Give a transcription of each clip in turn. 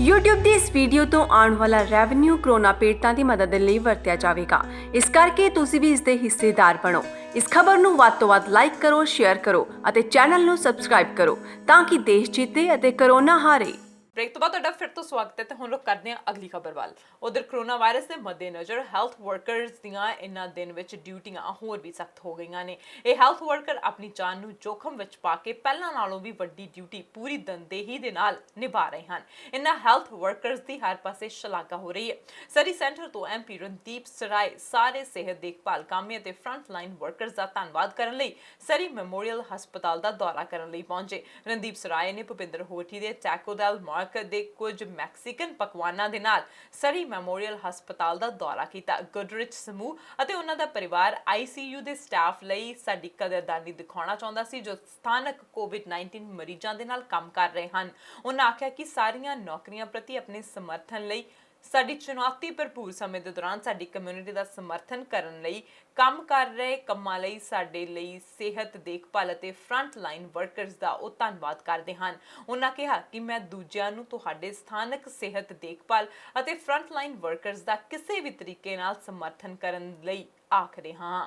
YouTube ਦੀ ਇਸ video ਤੋਂ ਆਉਣ ਵਾਲਾ ਰੈਵਨਿਊ ਕਰੋਨਾ ਪੀੜਤਾਂ ਦੀ ਮਦਦ ਲਈ ਵਰਤਿਆ ਜਾਵੇਗਾ। ਇਸ ਕਰਕੇ ਤੁਸੀਂ ਵੀ ਇਸ ਦੇ ਹਿੱਸੇਦਾਰ ਬਣੋ। ਇਸ ਖਬਰ ਨੂੰ ਵੱਧ ਤੋਂ ਵੱਧ ਲਾਈਕ ਕਰੋ, ਸ਼ੇਅਰ ਕਰੋ ਅਤੇ ਚੈਨਲ ਨੂੰ ਸਬਸਕ੍ਰਾਈਬ ਕਰੋ ਤਾਂ ਕਿ ਦੇਸ਼ ਜਿੱਤੇ ਅਤੇ ਕਰੋਨਾ ਹਾਰੇ। ब्रेक तो बाद तुहाडा फिर तो स्वागत है। तो हम लोग करते हैं अगली खबर वाल। उधर कोरोना वायरस के मद्देनज़र हैल्थ वर्करस दियां इन्हां दिन विच ड्यूटियां होर भी सख्त हो गईयां ने। ये हैल्थ वर्कर अपनी जान नूं जोखम विच पा के पहलां नालों भी वड्डी ड्यूटी पूरी तनदेही दे नाल निभा रहे हैं। इन्हां हैल्थ वर्करस दी हर पासे शलाघा हो रही है। सरी सेंटर तो MP रणदीप सराय सारे सेहत देखभाल कामे ते फ्रंट लाइन वर्करस दा धन्नवाद करन लई सरी मैमोरीअल हस्पताल दा दौरा करन लई पहुंचे। रणदीप सराय ने भुपिंदर होठी दे टैकोडेल ਦੇ ਕੁਝ ਮੈਕਸੀਕਨ ਪਕਵਾਨਾਂ ਦੇ ਨਾਲ ਸਰੀ ਮੈਮੋਰੀਅਲ ਹਸਪਤਾਲ ਦਾ ਦੌਰਾ ਕੀਤਾ। ਗੁੱਡਰਿਚ ਸਮੂਹ ਅਤੇ ਉਹਨਾਂ ਦਾ ਪਰਿਵਾਰ ICU ਦੇ ਸਟਾਫ ਲਈ ਸਾਡੀ ਕਦਰਦਾਨੀ ਦਿਖਾਉਣਾ ਚਾਹੁੰਦਾ ਸੀ ਜੋ ਸਥਾਨਕ COVID-19 ਮਰੀਜ਼ਾਂ ਦੇ ਨਾਲ ਕੰਮ ਕਰ ਰਹੇ ਹਨ। ਉਹਨਾਂ ਆਖਿਆ ਕਿ ਸਾਰੀਆਂ ਨੌਕਰੀਆਂ ਪ੍ਰਤੀ ਆਪਣੇ ਸਮਰਥਨ ਲਈ ਸਾਡੀ ਚੁਣੌਤੀ ਭਰਪੂਰ ਸਮੇਂ ਦੇ ਦੌਰਾਨ ਸਾਡੀ ਕਮਿਊਨਿਟੀ ਦਾ ਸਮਰਥਨ ਕਰਨ ਲਈ ਕੰਮ ਕਰ ਰਹੇ ਕੰਮਾਂ ਲਈ ਸਾਡੇ ਲਈ ਸਿਹਤ ਦੇਖਭਾਲ ਅਤੇ ਫਰੰਟ ਲਾਈਨ ਵਰਕਰਸ ਦਾ ਉਹ ਧੰਨਵਾਦ ਕਰਦੇ ਹਨ। ਉਹਨਾਂ ਕਿਹਾ ਕਿ ਮੈਂ ਦੂਜਿਆਂ ਨੂੰ ਤੁਹਾਡੇ ਸਥਾਨਕ ਸਿਹਤ ਦੇਖਭਾਲ ਅਤੇ ਫਰੰਟ ਲਾਈਨ ਵਰਕਰਸ ਦਾ ਕਿਸੇ ਵੀ ਤਰੀਕੇ ਨਾਲ ਸਮਰਥਨ ਕਰਨ ਲਈ ਆਖ ਰਿਹਾ ਹਾਂ।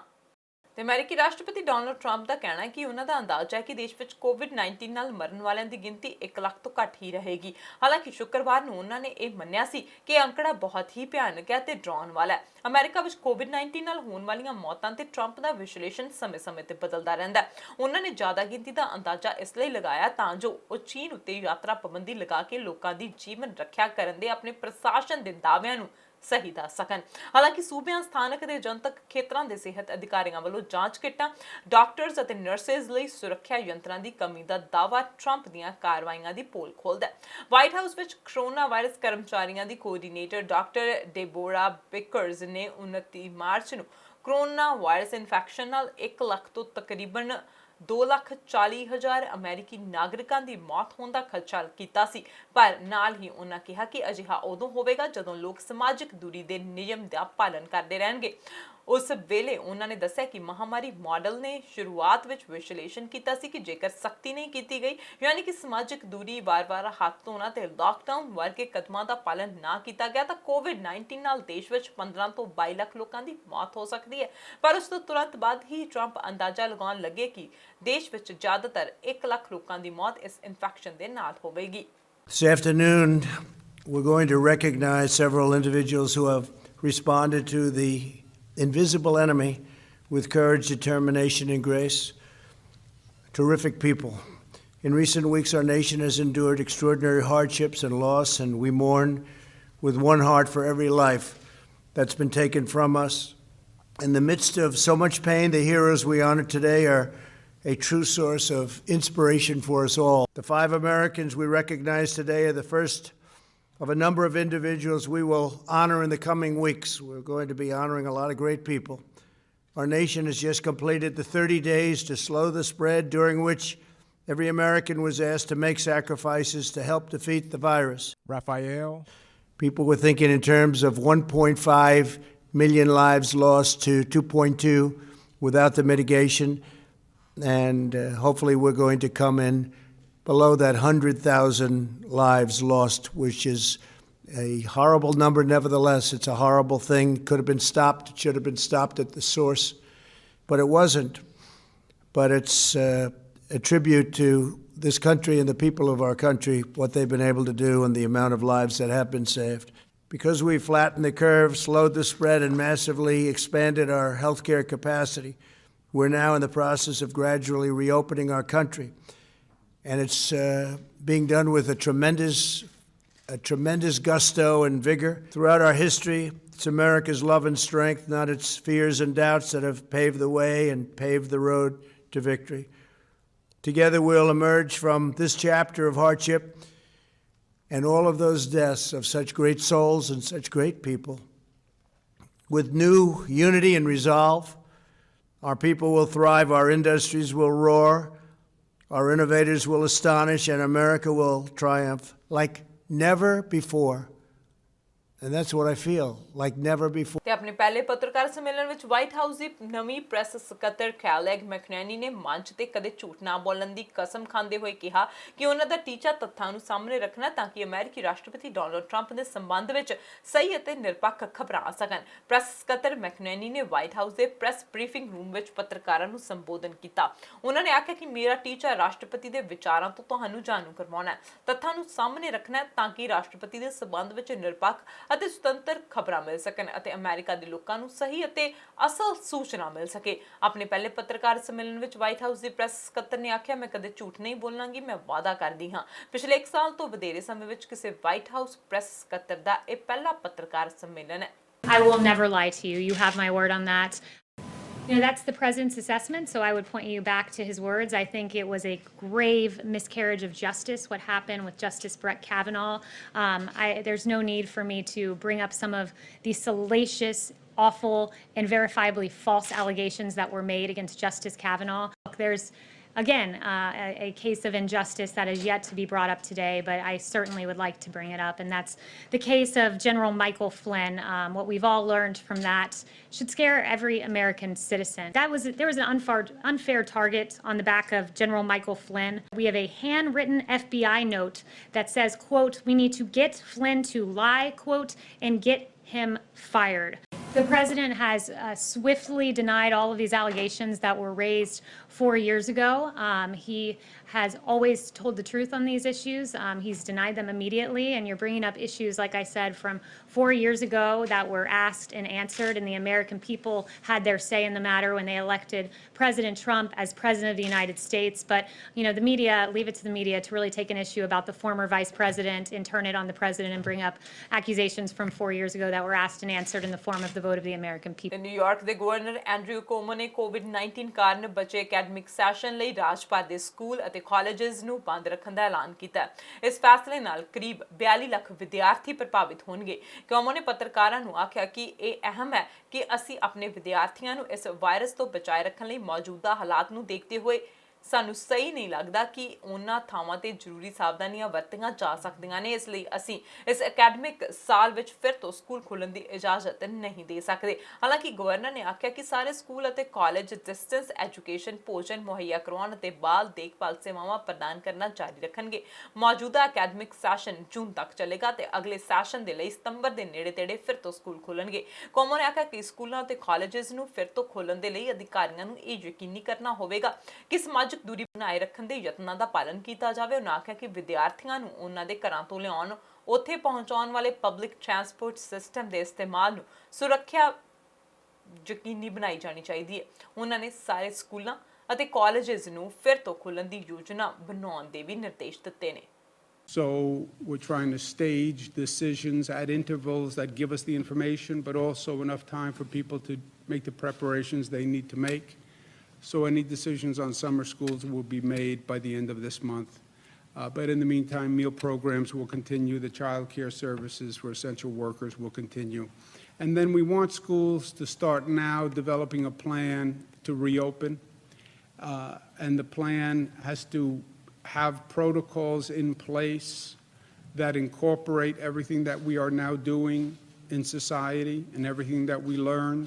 ਤੇ ਅਮਰੀਕੀ ਰਾਸ਼ਟਰਪਤੀ ਡੋਨਲਡ ਟਰੰਪ ਦਾ ਕਹਿਣਾ ਹੈ ਕਿ ਉਹਨਾਂ ਦਾ ਅੰਦਾਜ਼ਾ ਹੈ ਕਿ ਦੇਸ਼ ਵਿੱਚ COVID-19 ਨਾਲ ਮਰਨ ਵਾਲਿਆਂ ਦੀ ਗਿਣਤੀ 1 ਲੱਖ ਤੋਂ ਘੱਟ ਹੀ ਰਹੇਗੀ। ਹਾਲਾਂਕਿ ਸ਼ੁੱਕਰਵਾਰ ਨੂੰ ਉਹਨਾਂ ਨੇ ਇਹ ਮੰਨਿਆ ਸੀ ਕਿ ਇਹ ਅੰਕੜਾ ਬਹੁਤ ਹੀ ਭਿਆਨਕ ਹੈ ਤੇ ਡਰਾਉਣ ਵਾਲਾ ਹੈ। ਅਮਰੀਕਾ ਵਿੱਚ COVID-19 ਨਾਲ ਹੋਣ ਵਾਲੀਆਂ ਮੌਤਾਂ ਤੇ ਟਰੰਪ ਦਾ ਵਿਸ਼ਲੇਸ਼ਣ ਸਮੇਂ-ਸਮੇਂ ਤੇ ਬਦਲਦਾ ਰਹਿੰਦਾ ਹੈ। ਉਹਨਾਂ ਨੇ ਜ਼ਿਆਦਾ ਗਿਣਤੀ ਦਾ ਅੰਦਾਜ਼ਾ ਇਸ ਲਈ ਲਗਾਇਆ ਤਾਂ ਜੋ ਉਹ ਚੀਨ ਉੱਤੇ ਯਾਤਰਾ ਪਾਬੰਦੀ ਲਗਾ ਕੇ ਲੋਕਾਂ ਦੀ ਜੀਵਨ ਰੱਖਿਆ ਕਰਨ ਦੇ ਆਪਣੇ ਪ੍ਰਸ਼ਾਸਨ ਦੇ ਦਾਅਵਿਆਂ ਨੂੰ ਸਹੀ ਦੱਸ ਸਕਣ। ਹਾਲਾਂਕਿ ਸੂਬਿਆਂ ਸਥਾਨਕ ਦੇ ਜਨਤਕ ਖੇਤਰਾਂ ਦੇ ਸਿਹਤ ਅਧਿਕਾਰੀਆਂ ਵੱਲੋਂ ਜਾਂਚ ਕਿੱਟਾਂ, ਡਾਕਟਰਸ ਅਤੇ ਨਰਸਿਸ ਲਈ ਸੁਰੱਖਿਆ ਯੰਤਰਾਂ ਦੀ ਕਮੀ ਦਾ ਦਾਅਵਾ ਟਰੰਪ ਦੀਆਂ ਕਾਰਵਾਈਆਂ ਦੀ ਪੋਲ ਖੋਲ੍ਹਦਾ ਹੈ। ਵਾਈਟ ਹਾਊਸ ਵਿੱਚ ਕਰੋਨਾ ਵਾਇਰਸ ਕਰਮਚਾਰੀਆਂ ਦੀ ਕੋਆਰਡੀਨੇਟਰ ਡਾਕਟਰ ਡੇਬੋਰਾ ਬਿਕਰਜ਼ ਨੇ 29 ਮਾਰਚ ਨੂੰ ਕਰੋਨਾ ਵਾਇਰਸ ਇਨਫੈਕਸ਼ਨ ਨਾਲ 1 ਲੱਖ ਤੋਂ ਤਕਰੀਬਨ 2,40,000 ਅਮਰੀਕੀ ਨਾਗਰਿਕਾਂ ਦੀ ਮੌਤ ਹੋਣ ਦਾ ਖਦਸ਼ਾ ਕੀਤਾ ਸੀ। ਪਰ ਨਾਲ ਹੀ ਉਹਨਾਂ ਕਿਹਾ ਕਿ ਅਜਿਹਾ ਉਦੋਂ ਹੋਵੇਗਾ ਜਦੋਂ ਲੋਕ ਸਮਾਜਿਕ ਦੂਰੀ ਦੇ ਨਿਯਮ ਦਾ ਪਾਲਣ ਕਰਦੇ ਰਹਿਣਗੇ। ਉਸ ਵੇਲੇ ਉਹਨਾਂ ਨੇ ਦੱਸਿਆ ਕਿ ਮਹਾਮਾਰੀ ਮਾਡਲ ਨੇ ਸ਼ੁਰੂਆਤ ਵਿੱਚ ਵਿਸ਼ਲੇਸ਼ਣ ਕੀਤਾ ਸੀ ਕਿ ਜੇਕਰ ਸਖਤੀ ਨਹੀਂ ਕੀਤੀ ਗਈ ਯਾਨੀ ਕਿ ਸਮਾਜਿਕ ਦੂਰੀ, ਵਾਰ-ਵਾਰ ਹੱਥ ਧੋਣਾ ਤੇ ਲਾਕਡਾਊਨ ਵਰਗੇ ਕਦਮਾਂ ਦਾ ਪਾਲਣ ਨਾ ਕੀਤਾ ਗਿਆ ਤਾਂ COVID-19 ਨਾਲ ਦੇਸ਼ ਵਿੱਚ 15 ਤੋਂ 22 ਲੱਖ ਲੋਕਾਂ ਦੀ ਮੌਤ ਹੋ ਸਕਦੀ ਹੈ। ਪਰ ਉਸ ਤੋਂ ਤੁਰੰਤ ਬਾਅਦ ਹੀ ਟਰੰਪ ਅੰਦਾਜ਼ਾ ਲਗਾਉਣ ਲੱਗੇ ਕਿ ਦੇਸ਼ ਵਿੱਚ ਜ਼ਿਆਦਾਤਰ 1 ਲੱਖ ਲੋਕਾਂ ਦੀ ਮੌਤ ਇਸ ਇਨਫੈਕਸ਼ਨ ਦੇ ਨਾਲ ਹੋਵੇਗੀ। This afternoon, we're going to recognize several individuals who have responded to the invisible enemy with courage, determination, and grace. Terrific people. In recent weeks, our nation has endured extraordinary hardships and loss, and we mourn with one heart for every life that's been taken from us. In the midst of so much pain, the heroes we honor today are a true source of inspiration for us all. The 5 Americans we recognize today are the first of a number of individuals we will honor in the coming weeks. We're going to be honoring a lot of great people. Our nation has just completed the 30 days to slow the spread, during which every American was asked to make sacrifices to help defeat the virus. Raphael. People were thinking in terms of 1.5 million lives lost to 2.2 without the mitigation. And hopefully we're going to come in below that 100,000 lives lost, which is a horrible number. Nevertheless, it's a horrible thing. It could have been stopped. It should have been stopped at the source, but it wasn't. But it's a tribute to this country and the people of our country, what they've been able to do and the amount of lives that have been saved. Because we flattened the curve, slowed the spread, and massively expanded our healthcare capacity, we're now in the process of gradually reopening our country. And it's being done with a tremendous gusto and vigor. Throughout our history, it's America's love and strength, not its fears and doubts, that have paved the way and paved the road to victory. Together we'll emerge from this chapter of hardship and all of those deaths of such great souls and such great people with new unity and resolve. Our people will thrive, our industries will roar, our innovators will astonish, and America will triumph like never before. And that's what I feel like never before. ਤੇ ਆਪਣੇ ਪਹਿਲੇ ਪੱਤਰਕਾਰ ਸੰਮੇਲਨ ਵਿੱਚ white house ਦੀ ਨਵੀਂ press ਸਕੱਤਰ ਕੈਲੈਗ ਮੈਕਨੈਨੀ ਨੇ ਮੰਚ ਤੇ ਕਦੇ ਝੂਠ ਨਾ ਬੋਲਣ ਦੀ ਕਸਮ ਖਾਂਦੇ ਹੋਏ ਕਿਹਾ ਕਿ ਉਹਨਾਂ ਦਾ ਟੀਚਾ ਤੱਥਾਂ ਨੂੰ ਸਾਹਮਣੇ ਰੱਖਣਾ ਤਾਂ ਕਿ ਅਮਰੀਕੀ ਰਾਸ਼ਟਰਪਤੀ ਡੋਨਲਡ ਟਰੰਪ ਦੇ ਸੰਬੰਧ ਵਿੱਚ ਸਹੀ ਅਤੇ ਨਿਰਪੱਖ ਖਬਰਾਂ ਆ ਸਕਣ। ਪ੍ਰੈਸ ਸਕੱਤਰ ਮੈਕਨੈਨੀ ਨੇ ਵਾਈਟ ਹਾਊਸ ਦੇ ਪ੍ਰੈਸ ਬਰੀਫਿੰਗ ਰੂਮ ਵਿੱਚ ਪੱਤਰਕਾਰਾਂ ਨੂੰ ਸੰਬੋਧਨ ਕੀਤਾ। ਉਹਨਾਂ ਨੇ ਆਖਿਆ ਕਿ ਮੇਰਾ ਟੀਚਾ ਰਾਸ਼ਟਰਪਤੀ ਦੇ ਵਿਚਾਰਾਂ ਤੋਂ ਤੁਹਾਨੂੰ ਜਾਣੂ ਕਰਵਾਉਣਾ ਹੈ, ਤੱਥਾਂ ਨੂੰ ਸਾਹਮਣੇ ਰੱਖਣਾ ਹੈ ਤਾਂ ਕਿ ਰਾਸ਼ਟਰਪਤੀ ਦੇ ਸੰਬੰਧ ਵਿੱਚ ਨਿਰਪੱਖ ਅਤੇ ਸੁਤੰਤਰ ਖਬਰਾਂ ਮਿਲ ਸਕਣ ਅਤੇ ਅਮਰੀਕਾ ਦੇ ਲੋਕਾਂ ਨੂੰ ਸਹੀ ਅਤੇ ਅਸਲ ਸੂਚਨਾ ਮਿਲ ਸਕੇ। ਆਪਣੇ ਪਹਿਲੇ ਪੱਤਰਕਾਰ ਸੰਮੇਲਨ ਵਿੱਚ ਵਾਈਟ ਹਾਊਸ ਦੀ ਪ੍ਰੈਸ ਸਕੱਤਰ ਨੇ ਆਖਿਆ, ਮੈਂ ਕਦੇ ਝੂਠ ਨਹੀਂ ਬੋਲਾਂਗੀ, ਮੈਂ ਵਾਅਦਾ ਕਰਦੀ ਹਾਂ। ਪਿਛਲੇ 1 ਸਾਲ ਤੋਂ ਵਧੇਰੇ ਸਮੇਂ ਵਿੱਚ ਕਿਸੇ ਵਾਈਟ ਹਾਊਸ ਪ੍ਰੈਸ ਸਕੱਤਰ ਦਾ ਇਹ ਪਹਿਲਾ ਪੱਤਰਕਾਰ ਸੰਮੇਲਨ ਹੈ। I will never lie to you. You have my word on that. That's the president's assessment, so I would point you back to his words. I think it was a grave miscarriage of justice, what happened with Justice Brett Kavanaugh. There's no need for me to bring up some of the salacious, awful, and verifiably false allegations that were made against Justice Kavanaugh. Look, there's again, a case of injustice that is yet to be brought up today, but I certainly would like to bring it up, and that's the case of General Michael Flynn. What we've all learned from that should scare every American citizen. There was an unfair target on the back of General Michael Flynn. We have a handwritten FBI note that says, quote, we need to get Flynn to lie, quote, and get him fired. The president has swiftly denied all of these allegations that were raised 4 years ago. He has always told the truth on these issues. He's denied them immediately, and you're bringing up issues, like I said, from 4 years ago that were asked and answered, and the American people had their say in the matter when they elected President Trump as President of the United States. But, the media, leave it to the media to really take an issue about the former vice president and turn it on the president and bring up accusations from 4 years ago that were asked and answered in the form of the vote of the American people. New York ਦੇ governor Andrew ਕੋਮੋ ਨੇ COVID-19 ਕਾਰਨ ਬਚੇ academic session ਲਈ ਰਾਜ ਭਰ ਦੇ school ਅਤੇ colleges ਨੂੰ ਬੰਦ ਰੱਖਣ ਦਾ ਐਲਾਨ ਕੀਤਾ। ਇਸ ਫੈਸਲੇ ਨਾਲ ਕਰੀਬ 42 ਲੱਖ ਵਿਦਿਆਰਥੀ ਪ੍ਰਭਾਵਿਤ ਹੋਣਗੇ। ਕੋਮੋ ਨੇ ਪੱਤਰਕਾਰਾਂ ਨੂੰ ਆਖਿਆ ਕਿ ਇਹ ਅਹਿਮ ਹੈ ਕਿ ਅਸੀਂ ਆਪਣੇ ਵਿਦਿਆਰਥੀਆਂ ਨੂੰ ਇਸ ਵਾਇਰਸ ਤੋਂ ਬਚਾਏ ਰੱਖਣ ਲਈ ਮੌਜੂਦਾ ਹਾਲਾਤ ਨੂੰ ਦੇਖਦੇ ਹੋਏ ਸਾਨੂੰ ਸਹੀ ਨਹੀਂ ਲੱਗਦਾ ਕਿ ਉਹਨਾਂ ਥਾਵਾਂ ਤੇ ਜ਼ਰੂਰੀ ਸਾਵਧਾਨੀਆਂ ਵਰਤੀਆਂ ਜਾ ਸਕਦੀਆਂ ਨੇ। ਇਸ ਲਈ ਅਸੀਂ ਇਸ ਅਕੈਡਮਿਕ ਸਾਲ ਵਿੱਚ ਫਿਰ ਤੋਂ ਸਕੂਲ ਖੋਲ੍ਹਣ ਦੀ ਇਜਾਜ਼ਤ ਨਹੀਂ ਦੇ ਸਕਦੇ। ਹਾਲਾਂਕਿ ਗਵਰਨਰ ਨੇ ਆਖਿਆ ਕਿ ਸਾਰੇ ਸਕੂਲ ਅਤੇ ਕਾਲਜ ਡਿਸਟੈਂਸ ਐਜੂਕੇਸ਼ਨ, ਭੋਜਨ ਮੁਹੱਈਆ ਕਰਵਾਉਣ ਅਤੇ ਬਾਲ ਦੇਖਭਾਲ ਸੇਵਾਵਾਂ ਪ੍ਰਦਾਨ ਕਰਨਾ ਜਾਰੀ ਰੱਖਣਗੇ। ਮੌਜੂਦਾ ਅਕੈਡਮਿਕ ਸੈਸ਼ਨ ਜੂਨ ਤੱਕ ਚੱਲੇਗਾ ਤੇ ਅਗਲੇ ਸੈਸ਼ਨ ਦੇ ਲਈ ਸਤੰਬਰ ਦੇ ਨੇੜੇ-ਤੇੜੇ ਫਿਰ ਤੋਂ ਸਕੂਲ ਖੋਲ੍ਹਣਗੇ। ਕੋਮੋ ਨੇ ਆਖਿਆ ਕਿ ਸਕੂਲਾਂ ਅਤੇ ਕਾਲਜਸ ਨੂੰ ਫਿਰ ਤੋਂ ਖੋਲ੍ਹਣ ਦੇ ਲਈ ਅਧਿਕਾਰੀਆਂ ਨੂੰ ਇਹ ਯਕੀਨੀ ਕਰਨਾ ਹੋਵੇਗਾ ਕਿ ਸਮਾਜਿਕ ਦੂਰੀ ਬਣਾਏ ਰੱਖਣ ਦੇ ਯਤਨਾਂ ਦਾ ਪਾਲਣ ਕੀਤਾ ਜਾਵੇ। ਉਹਨਾਂ ਆਖਿਆ ਕਿ ਵਿਦਿਆਰਥੀਆਂ ਨੂੰ ਉਹਨਾਂ ਦੇ ਘਰਾਂ ਤੋਂ ਲਿਆਉਣ, ਉੱਥੇ ਪਹੁੰਚਾਉਣ ਵਾਲੇ ਪਬਲਿਕ ਟਰਾਂਸਪੋਰਟ ਸਿਸਟਮ ਦੇ ਇਸਤੇਮਾਲ ਨੂੰ ਸੁਰੱਖਿਆ ਯਕੀਨੀ ਬਣਾਈ ਜਾਣੀ ਚਾਹੀਦੀ ਹੈ। ਉਹਨਾਂ ਨੇ ਸਾਰੇ ਸਕੂਲਾਂ ਅਤੇ ਕਾਲਜਸ ਨੂੰ ਫਿਰ ਤੋਂ ਖੋਲ੍ਹਣ ਦੀ ਯੋਜਨਾ ਬਣਾਉਣ ਦੇ ਵੀ ਨਿਰਦੇਸ਼ ਦਿੱਤੇ ਨੇ। So we're trying to stage decisions at intervals that give us the information, but also enough time for people to make the preparations they need to make. So any decisions on summer schools will be made by the end of this month. But in the meantime, meal programs will continue. The child care services for essential workers will continue. And then we want schools to start now developing a plan to reopen. And the plan has to have protocols in place that incorporate everything that we are now doing in society and everything that we learned.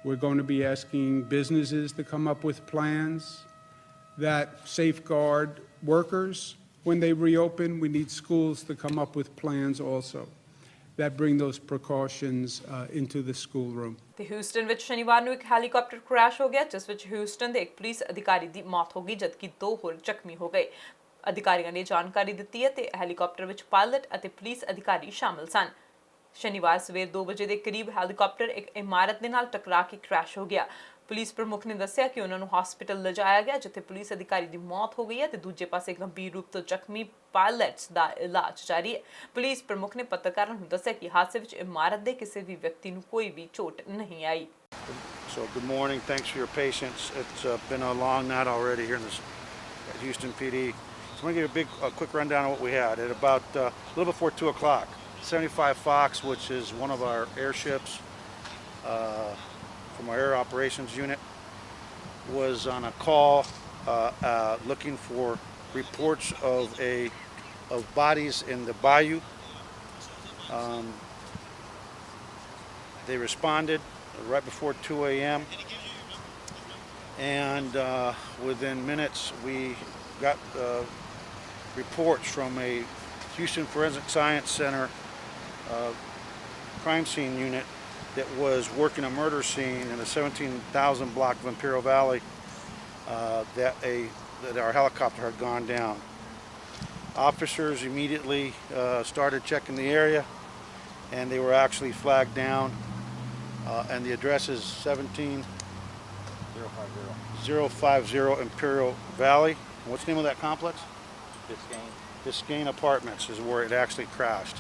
We're going to be asking businesses to come up with plans that safeguard workers. When they reopen, we need schools to come up with plans also that bring those precautions into the schoolroom. ਤੇ Houston ਵਿੱਚ ਸ਼ਨੀਵਾਰ ਨੂੰ ਇੱਕ helicopter crash ਹੋ ਗਿਆ, ਜਿਸ ਵਿੱਚ Houston ਦੇ ਇੱਕ ਪੁਲਿਸ ਅਧਿਕਾਰੀ ਦੀ ਮੌਤ ਹੋ ਗਈ ਜਦਕਿ 2 ਹੋਰ ਜ਼ਖਮੀ ਹੋ ਗਏ। ਅਧਿਕਾਰੀਆਂ ਨੇ ਜਾਣਕਾਰੀ ਦਿੱਤੀ ਹੈ ਤੇ ਹੈਲੀਕਾਪਟਰ ਵਿੱਚ ਪਾਇਲਟ ਅਤੇ ਪੁਲਿਸ ਅਧਿਕਾਰੀ ਸ਼ਾਮਲ ਸਨ। ਸ਼ਨੀਵਾਰ ਸਵੇਰ 2 ਵਜੇ ਦੇ ਕਰੀਬ ਹੈਲੀਕਾਪਟਰ ਇੱਕ ਇਮਾਰਤ ਦੇ ਨਾਲ ਟਕਰਾ ਕੇ ਕ੍ਰੈਸ਼ ਹੋ ਗਿਆ। ਪੁਲਿਸ ਪ੍ਰਮੁੱਖ ਨੇ ਦੱਸਿਆ ਕਿ ਉਹਨਾਂ ਨੂੰ ਹਸਪੀਟਲ ਲਿਜਾਇਆ ਗਿਆ ਜਿੱਥੇ ਪੁਲਿਸ ਅਧਿਕਾਰੀ ਦੀ ਮੌਤ ਹੋ ਗਈ ਹੈ ਤੇ ਦੂਜੇ ਪਾਸੇ ਗੰਭੀਰ ਰੂਪ ਤੋਂ ਜ਼ਖਮੀ ਪਾਇਲਟਸ ਦਾ ਇਲਾਜ ਜਾਰੀ ਹੈ। ਪੁਲਿਸ ਪ੍ਰਮੁੱਖ ਨੇ ਪੱਤਰਕਾਰਾਂ ਨੂੰ ਦੱਸਿਆ ਕਿ ਹਾਦਸੇ ਵਿੱਚ ਇਮਾਰਤ ਦੇ ਕਿਸੇ ਵੀ ਵਿਅਕਤੀ ਨੂੰ ਕੋਈ ਵੀ ਚੋਟ ਨਹੀਂ ਆਈ। So good morning. Thanks for your patience. It's been a long night already here in this Houston PD. So I'm going to give you a quick rundown of what we had. At about a little before 2 o'clock, 75 Fox, which is one of our airships from our air operations unit, was on a call looking for reports of bodies in the bayou. They responded right before 2 a.m. and within minutes we got reports from a Houston Forensic Science Center crime scene unit that was working a murder scene in the 17,000 block of Imperial Valley that our helicopter had gone down. Officers immediately started checking the area, and they were actually flagged down, and the address is 17050 Imperial Valley. And what's the name of that complex? Biscayne Apartments is where it actually crashed.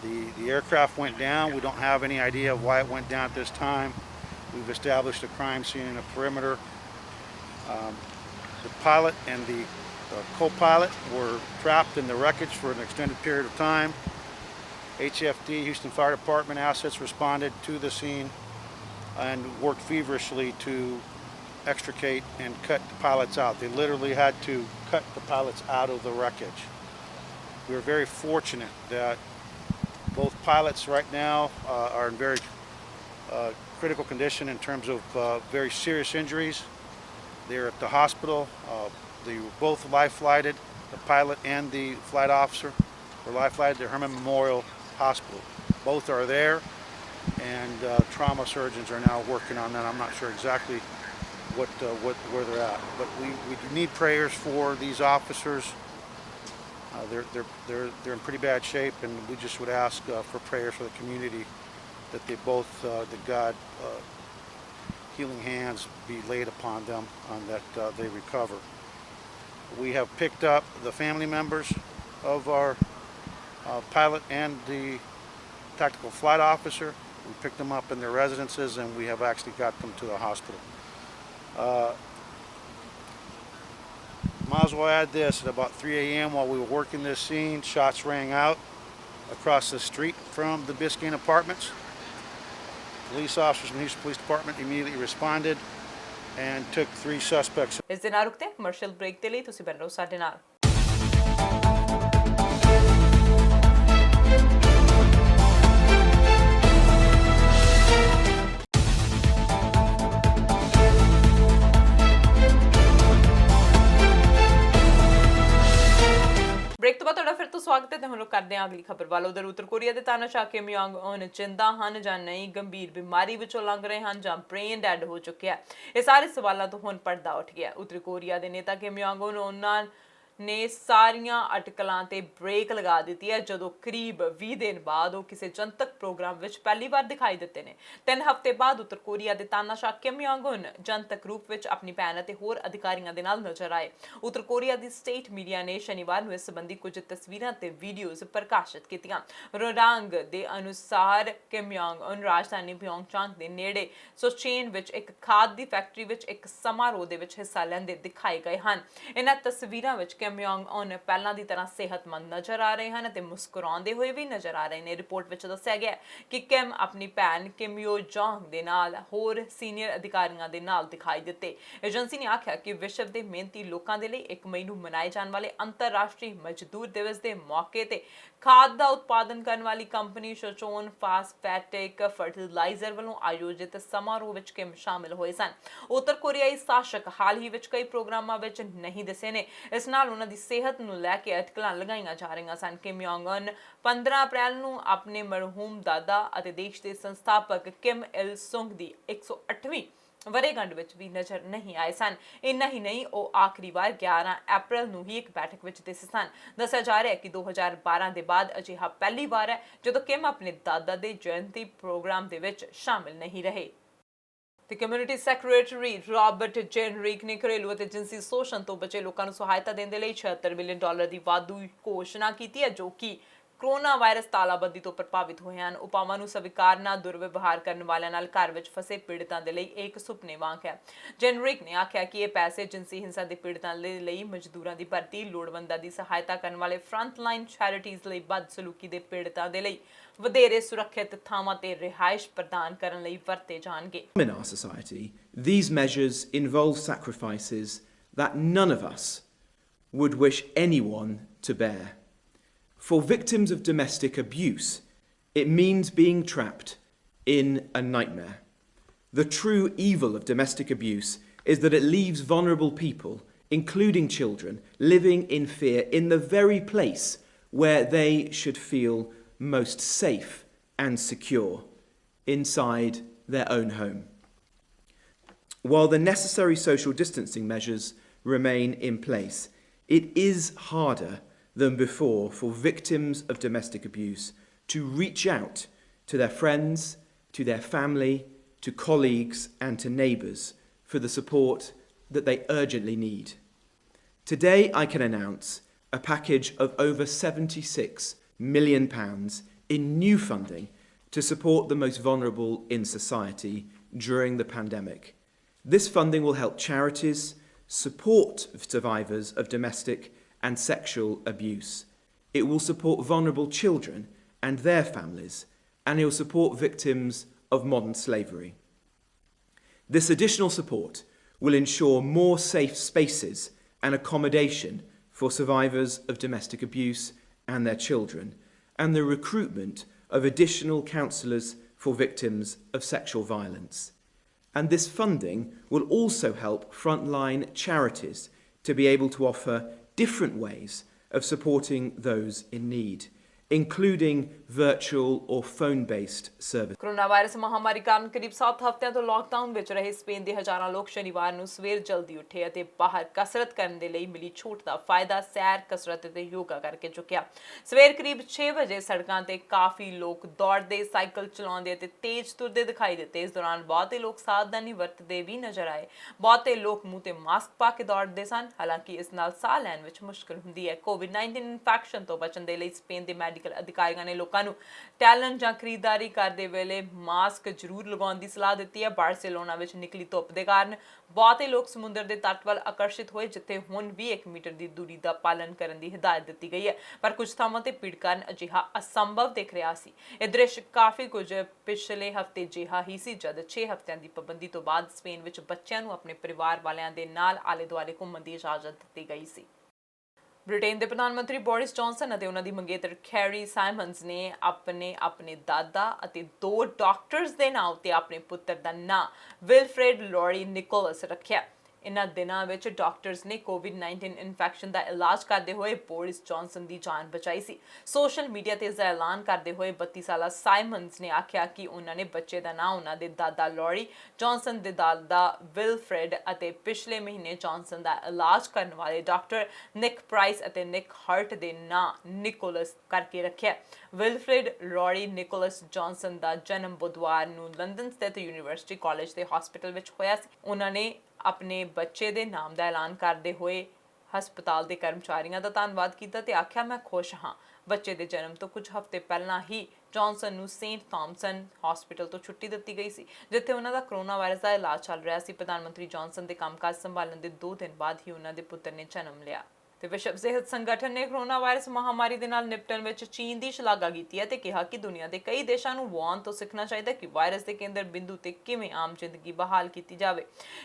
The aircraft went down. We don't have any idea of why it went down at this time. We've established a crime scene and a perimeter. The pilot and the co-pilot were trapped in the wreckage for an extended period of time. HFD, Houston Fire Department assets responded to the scene and worked feverishly to extricate and cut the pilots out. They literally had to cut the pilots out of the wreckage. We were very fortunate that both pilots right now are in very critical condition in terms of very serious injuries. They're at the hospital. They were both life-flighted. The pilot and the flight officer were life-flighted to Herman Memorial Hospital. Both are there, and trauma surgeons are now working on that. I'm not sure exactly where they're at, but we need prayers for these officers. They're in pretty bad shape, and we just would ask for prayers for the community that they both, that God healing hands be laid upon them and that they recover. We have picked up the family members of our pilot and the tactical flight officer. We picked them up in their residences, and we have actually got them to the hospital. Might as well add this, at about 3 a.m. while we were working this scene, shots rang out across the street from the Biscayne Apartments. Police officers from the Houston Police Department immediately responded and took 3 suspects. ਇਸ ਦੇ ਨਾਲ ਰੁਕਦੇ commercial break ਦੇ ਲਈ ਤੁਸੀਂ ਬਣੇ ਰਹੋ ਸਾਡੇ ਨਾਲ। ब्रेक तो बाद तुहाडा फिर तो स्वागत है। हम लोग करते हैं अगली खबर वाल। उधर उत्तर कोरिया के तानाशाह किम जोंग उन जिंदा हैं जां नहीं, गंभीर बीमारी विचों लंघ रहे हैं जां ब्रेन डैड हो चुके हैं, ये सारे सवालों तो हुण पर्दा उठ गया। उत्तर कोरिया के नेता किम जोंग उन उन्हां ने सारियां अटकलां ते ब्रेक लगा दी है जदों करीब 20 दिन बाद वो किसी जनतक प्रोग्राम विच पहली बार दिखाई दिते ने। 3 हफ्ते बाद उत्तर कोरिया के तानाशाह किम जोंग उन जनतक रूप विच अपनी भैन ते होर अधिकारियों के नाल नजर आए। उत्तर कोरिया की स्टेट मीडिया ने शनिवार इस संबंधी कुछ तस्वीरां ते वीडियोज़ प्रकाशित कीतियां। रोरांग के अनुसार किम जोंग उन राजधानी प्योंगयांग के नेड़े सोचेन विच एक खाद की फैक्ट्री विच एक समारोह दे विच हिस्सा लैंदे दिखाए गए हैं। इन्हां तस्वीरां विच किम जोंग उन पहलां दी तरह सेहतमंद नजर आ रहे हैं ते मुस्कुराते हुए भी नजर आ रहे हैं। रिपोर्ट विच दस्सिया गया कि किम अपनी भैन किम यो जोंग दे नाल होर सीनियर अधिकारियों दे नाल दिखाई दिते। एजेंसी ने आख्या कि विश्व के मेहनती लोगों के लिए 1 मई नूं मनाए जाने वाले अंतरराष्ट्रीय मजदूर दिवस के मौके ते खाद का उत्पादन करने वाली कंपनी शोचोन फास्फेटिक फर्टिलाइजर वालों आयोजित समारोह विच किम शामिल हुए सन। उत्तर कोरियाई शासक हाल ही विच कई प्रोग्रामां विच नहीं दिसे ने। इस नाल उन्हां दी सेहत नूं लैके अटकलां लगाईआं जा रहीआं सन। किम जोंग उन 15 अप्रैल नूं अपने मरहूम दादा अते देश के संस्थापक किम इल सुंग दी 108वीं वरेगंढ विच भी नजर नहीं आए सन। इन्ना ही नहीं, वो आखिरी बार 11 अप्रैल नूं ही एक बैठक विच दिसे सन। दस्सिया जा रहा है कि 2012 के बाद अजिहा पहली बार है जदों किम अपने दादा के जयंती प्रोग्राम दे विच शामिल नहीं रहे। ਤੇ ਕਮਿਊਨਿਟੀ ਸੈਕਟਰੀ ਰਾਬਰਟ ਜੈਨਰਿਕ ਨੇ ਘਰੇਲੂ ਅਤੇ ਜਿਨਸੀ ਸ਼ੋਸ਼ਣ ਤੋਂ ਬਚੇ ਲੋਕਾਂ ਨੂੰ ਸਹਾਇਤਾ ਦੇਣ ਦੇ ਲਈ $76 ਬਿਲੀਅਨ ਦੀ ਵਾਧੂ ਘੋਸ਼ਣਾ ਕੀਤੀ ਹੈ, ਜੋ ਕਿ कोरोना वायरस तालाबंदी तो प्रभावित हुए हैं। उपावां नूं स्वीकारना दुर्व्यवहार करने वालियां नाल घर विच फसे पीड़ितां दे लई एक सुपने वांग है। जेनरिक ने आख्या कि ये पैसे जिनसी हिंसा दे पीड़ितां दे लई मजदूरां दी भर्ती, लोड़वंदां दी सहायता करने वाले फ्रंटलाइन चैरिटीज़ लई बदसलूकी दे पीड़ितां दे लई वधेरे सुरक्षित थावां ते रिहाइश प्रदान करन लई वरते जाणगे। In our society, these measures involve sacrifices that none of us would wish anyone to bear. For victims of domestic abuse, it means being trapped in a nightmare. The true evil of domestic abuse is that it leaves vulnerable people, including children, living in fear in the very place where they should feel most safe and secure, inside their own home. While the necessary social distancing measures remain in place, it is harder than before for victims of domestic abuse to reach out to their friends, to their family, to colleagues and to neighbours for the support that they urgently need. Today I can announce a package of over £76 million in new funding to support the most vulnerable in society during the pandemic. This funding will help charities support survivors of domestic and sexual abuse. It will support vulnerable children and their families, and it will support victims of modern slavery. This additional support will ensure more safe spaces and accommodation for survivors of domestic abuse and their children, and the recruitment of additional counsellors for victims of sexual violence. And this funding will also help frontline charities to be able to offer different ways of supporting those in need, including virtual or phone-based services. Corona virus ਮਹਾਮਾਰੀ ਕਾਰਨ ਕਰੀਬ 7 ਹਫ਼ਤਿਆਂ ਤੋਂ lockdown ਵਿੱਚ ਰਹੇ Spain ਦੇ ਹਜ਼ਾਰਾਂ ਲੋਕ ਸ਼ਨੀਵਾਰ ਨੂੰ ਸਵੇਰ ਜਲਦੀ ਉੱਠੇ ਅਤੇ ਬਾਹਰ ਕਸਰਤ ਕਰਨ ਦੇ ਲਈ ਮਿਲੀ ਛੂਟ ਦਾ ਫਾਇਦਾ ਸੈਰ, ਕਸਰਤ ਅਤੇ ਯੋਗਾ ਕਰਕੇ ਚੁੱਕਿਆ। ਸਵੇਰ ਕਰੀਬ 6 ਵਜੇ ਸੜਕਾਂ ਤੇ ਕਾਫੀ ਲੋਕ ਦੌੜਦੇ, ਸਾਈਕਲ ਚਲਾਉਂਦੇ ਅਤੇ ਤੇਜ਼ ਤੁਰਦੇ ਦਿਖਾਈ ਦਿੱਤੇ। ਇਸ ਦੌਰਾਨ ਬਹੁਤੇ ਲੋਕ ਸਾਵਧਾਨੀ ਵਰਤਦੇ ਵੀ ਨਜ਼ਰ ਆਏ। ਬਹੁਤੇ ਲੋਕ ਮੂੰਹ ਤੇ ਮਾਸਕ ਪਾ ਕੇ ਦੌੜਦੇ ਸਨ, ਹਾਲਾਂਕਿ ਇਸ ਨਾਲ ਸਾਹ ਲੈਣ ਵਿੱਚ ਮੁਸ਼ਕਲ ਹੁੰਦੀ ਹੈ। COVID-19 ਇਨਫੈਕਸ਼ਨ ਤੋਂ ਬਚਣ ਦੇ ਲਈ ਸਪੇਨ ਦੇ ਮੈਡੀਕਲ ਅਧਿਕਾਰੀਆਂ ਨੇ ਲੋਕਾਂ ਨੂੰ ਟੈਲਨ ਜਾਂ ਖਰੀਦਦਾਰੀ ਕਰਦੇ ਵੇਲੇ ਮਾਸਕ ਜ਼ਰੂਰ ਲਗਾਉਣ ਦੀ ਸਲਾਹ ਦਿੱਤੀ ਹੈ। ਬਾਰਸੀਲੋਨਾ ਵਿੱਚ ਨਿਕਲੀ ਧੁੱਪ ਦੇ ਕਾਰਨ ਬਹੁਤੇ ਲੋਕ ਸਮੁੰਦਰ ਦੇ ਤੱਟ ਵੱਲ ਆਕਰਸ਼ਿਤ ਹੋਏ, ਜਿੱਥੇ ਹੁਣ ਵੀ 1 ਮੀਟਰ ਦੀ ਦੂਰੀ ਦਾ ਪਾਲਣ ਕਰਨ ਦੀ ਹਦਾਇਤ ਦਿੱਤੀ ਗਈ ਹੈ, ਪਰ ਕੁਝ ਥਾਵਾਂ ਤੇ ਭੀੜ ਕਾਰਨ ਅਜਿਹਾ ਅਸੰਭਵ ਦਿਖ ਰਿਹਾ ਸੀ। ਇਹ ਦ੍ਰਿਸ਼ ਕਾਫੀ ਕੁਝ ਪਿਛਲੇ ਹਫ਼ਤੇ ਜਿਹਾ ਹੀ ਸੀ, ਜਦ 6 ਹਫ਼ਤਿਆਂ ਦੀ ਪਾਬੰਦੀ ਤੋਂ ਬਾਅਦ ਸਪੇਨ ਵਿੱਚ ਬੱਚਿਆਂ ਨੂੰ ਆਪਣੇ ਪਰਿਵਾਰ ਵਾਲਿਆਂ ਦੇ ਨਾਲ ਆਲੇ ਦੁਆਲੇ ਘੁੰਮਣ ਦੀ ਇਜਾਜ਼ਤ ਦਿੱਤੀ ਗਈ ਸੀ। ਬ੍ਰਿਟੇਨ ਦੇ ਪ੍ਰਧਾਨ ਮੰਤਰੀ ਬੋਰਿਸ ਜੌਨਸਨ ਅਤੇ ਉਹਨਾਂ ਦੀ ਮੰਗੇਤਰ ਕੈਰੀ ਸਾਈਮਨਸ ਨੇ ਆਪਣੇ ਦਾਦਾ ਅਤੇ 2 ਡਾਕਟਰਸ ਦੇ ਨਾਂ ਉੱਤੇ ਆਪਣੇ ਪੁੱਤਰ ਦਾ ਨਾਂ ਵਿਲਫਰੈਡ ਲੋਰੀ ਨਿਕੋਲਸ ਰੱਖਿਆ। ਇਨ੍ਹਾਂ ਦਿਨਾਂ ਵਿੱਚ ਡਾਕਟਰਸ ਨੇ COVID-19 ਇਨਫੈਕਸ਼ਨ ਦਾ ਇਲਾਜ ਕਰਦੇ ਹੋਏ ਬੋਰਿਸ ਜੌਨਸਨ ਦੀ ਜਾਨ ਬਚਾਈ ਸੀ। ਸੋਸ਼ਲ ਮੀਡੀਆ ਤੇ ਇਸ ਦਾ ਐਲਾਨ ਕਰਦੇ ਹੋਏ 32 ਸਾਲਾ ਸਾਈਮਨਸ ਨੇ ਆਖਿਆ ਕਿ ਉਹਨਾਂ ਨੇ ਬੱਚੇ ਦਾ ਨਾਂ ਉਹਨਾਂ ਦੇ ਦਾਦਾ ਲੋਰੀ, ਜੌਨਸਨ ਦੇ ਦਾਦਾ ਵਿਲਫਰੈਡ ਅਤੇ ਪਿਛਲੇ ਮਹੀਨੇ ਜੌਨਸਨ ਦਾ ਇਲਾਜ ਕਰਨ ਵਾਲੇ ਡਾਕਟਰ ਨਿਕ ਪ੍ਰਾਈਸ ਅਤੇ ਨਿਕ ਹਰਟ ਦੇ ਨਾਂ ਨਿਕੋਲਸ ਕਰਕੇ ਰੱਖਿਆ। ਵਿਲਫਰੈਡ ਲੋਰੀ ਨਿਕੋਲਸ ਜੌਨਸਨ ਦਾ ਜਨਮ ਬੁੱਧਵਾਰ ਨੂੰ ਲੰਡਨ ਸਥਿਤ ਯੂਨੀਵਰਸਿਟੀ ਕਾਲਜ ਦੇ ਹਸਪਤਾਲ ਵਿੱਚ ਹੋਇਆ ਸੀ। ਉਹਨਾਂ ਨੇ ਆਪਣੇ ਬੱਚੇ ਦੇ ਨਾਮ ਦਾ ਐਲਾਨ ਕਰਦੇ ਹੋਏ ਹਸਪਤਾਲ ਦੇ ਕਰਮਚਾਰੀਆਂ ਦਾ ਧੰਨਵਾਦ ਕੀਤਾ ਤੇ ਆਖਿਆ, ਮੈਂ ਖੁਸ਼ ਹਾਂ। ਬੱਚੇ ਦੇ ਜਨਮ ਤੋਂ ਕੁਝ ਹਫ਼ਤੇ ਪਹਿਲਾਂ ਹੀ ਜੌਨਸਨ ਨੂੰ ਸੇਂਟ ਥਾਮਸਨ ਹਸਪਤਾਲ ਤੋਂ ਛੁੱਟੀ ਦਿੱਤੀ ਗਈ ਸੀ, ਜਿੱਥੇ ਉਹਨਾਂ ਦਾ ਕੋਰੋਨਾ ਵਾਇਰਸ ਦਾ ਇਲਾਜ ਚੱਲ ਰਿਹਾ ਸੀ। ਪ੍ਰਧਾਨ ਮੰਤਰੀ ਜੌਨਸਨ ਦੇ ਕੰਮਕਾਜ ਸੰਭਾਲਣ ਦੇ 2 ਦਿਨ ਬਾਅਦ ਹੀ ਉਹਨਾਂ ਦੇ ਪੁੱਤਰ ਨੇ ਜਨਮ ਲਿਆ। ਤੇ ਵਿਸ਼ਵ ਸਿਹਤ ਸੰਗਠਨ ਨੇ ਕੋਰੋਨਾ ਵਾਇਰਸ ਮਹਾਮਾਰੀ ਦੇ ਨਾਲ ਨਿਪਟਣ ਵਿੱਚ ਚੀਨ ਦੀ ਸ਼ਲਾਘਾ ਕੀਤੀ ਹੈ ਤੇ ਕਿਹਾ ਕਿ ਦੁਨੀਆ ਦੇ ਕਈ ਦੇਸ਼ਾਂ ਨੂੰ ਵੂਹਾਨ ਤੋਂ ਸਿੱਖਣਾ ਚਾਹੀਦਾ ਕਿ ਵਾਇਰਸ ਦੇ ਕੇਂਦਰ ਬਿੰਦੂ ਤੇ ਕਿਵੇਂ ਆਮ ਜ਼ਿੰਦਗੀ ਬਹਾਲ ਕੀਤੀ ਜਾਵੇ।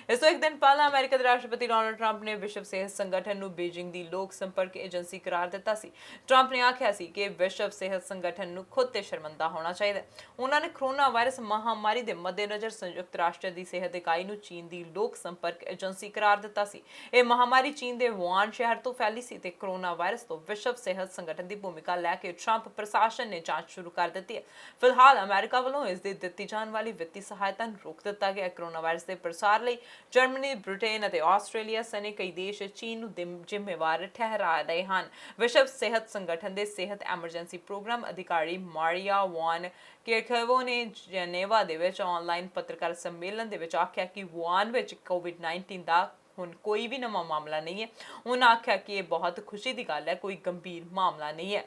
ਇਸ ਤੋਂ 1 ਦਿਨ ਪਹਿਲਾਂ ਅਮਰੀਕਾ ਦੇ ਰਾਸ਼ਟਰਪਤੀ ਡੋਨਾਲਡ ਟਰੰਪ ਨੇ ਵਿਸ਼ਵ ਸਿਹਤ ਸੰਗਠਨ ਨੂੰ ਬੀਜਿੰਗ ਦੀ ਲੋਕ ਸੰਪਰਕ ਏਜੰਸੀ ਕਰਾਰ ਦਿੱਤਾ ਸੀ। ਟਰੰਪ ਨੇ ਆਖਿਆ ਸੀ ਕਿ ਵਿਸ਼ਵ ਸਿਹਤ ਸੰਗਠਨ ਨੂੰ ਖੁਦ ਤੇ ਸ਼ਰਮਿੰਦਾ ਹੋਣਾ ਚਾਹੀਦਾ। ਉਹਨਾਂ ਨੇ ਕੋਰੋਨਾ ਵਾਇਰਸ ਮਹਾਮਾਰੀ ਦੇ ਮੱਦੇਨਜ਼ਰ ਸੰਯੁਕਤ ਰਾਸ਼ਟਰ ਦੀ ਸਿਹਤ ਇਕਾਈ ਨੂੰ ਚੀਨ ਦੀ ਲੋਕ ਸੰਪਰਕ ਏਜੰਸੀ ਕਰਾਰ ਦਿੱਤਾ ਸੀ। ਇਹ ਮਹਾਮਾਰੀ ਚੀਨ ਦੇ ਵੂਹਾਨ ਸ਼ਹਿਰ ਤੋਂ ਫੈਲੀ ਸੀ ਤੇ ਕੋਰੋਨਾ ਵਾਇਰਸ ਤੋਂ ਵਿਸ਼ਵ ਸਿਹਤ ਸੰਗਠਨ ਦੀ ਭੂਮਿਕਾ ਲੈ ਕੇ ਟਰੰਪ ਪ੍ਰਸ਼ਾਸਨ ਨੇ ਜਾਂਚ ਸ਼ੁਰੂ ਕਰ ਦਿੱਤੀ ਹੈ। ਫਿਲਹਾਲ ਅਮਰੀਕਾ ਵੱਲੋਂ ਇਸ ਦੀ ਦਿੱਤੀ ਜਾਣ ਵਾਲੀ ਵਿੱਤੀ ਸਹਾਇਤਾ ਨੂੰ ਰੋਕ ਦਿੱਤਾ ਗਿਆ। ਕੋਰੋਨਾ ਵਾਇਰਸ ਦੇ ਪ੍ਰਸਾਰ ਲਈ ਜਰਮਨੀ, ਬ੍ਰਿਟੇਨ ਅਤੇ ਆਸਟ੍ਰੇਲੀਆ ਸਣੇ ਕਈ ਦੇਸ਼ ਚੀਨ ਨੂੰ ਜ਼ਿੰਮੇਵਾਰ ਠਹਿਰਾ ਰਹੇ ਹਨ। ਵਿਸ਼ਵ ਸਿਹਤ ਸੰਗਠਨ ਦੇ ਸਿਹਤ ਐਮਰਜੈਂਸੀ ਪ੍ਰੋਗਰਾਮ ਅਧਿਕਾਰੀ ਮਾਰੀਆ ਵਾਨ ਕੇਰਖੇਵੋ ਨੇ ਜੈਨੇਵਾ ਦੇ ਵਿੱਚ ਆਨਲਾਈਨ ਪੱਤਰਕਾਰ ਸੰਮੇਲਨ ਦੇ ਵਿੱਚ ਆਖਿਆ ਕਿ ਵੂਹਾਨ ਵਿੱਚ COVID-19 ਦਾ ਹੁਣ ਕੋਈ ਵੀ ਨਵਾਂ ਮਾਮਲਾ ਨਹੀਂ ਹੈ। ਉਹਨਾਂ ਆਖਿਆ ਕਿ ਇਹ ਬਹੁਤ ਖੁਸ਼ੀ ਦੀ ਗੱਲ ਹੈ, ਕੋਈ ਗੰਭੀਰ ਮਾਮਲਾ ਨਹੀਂ ਹੈ।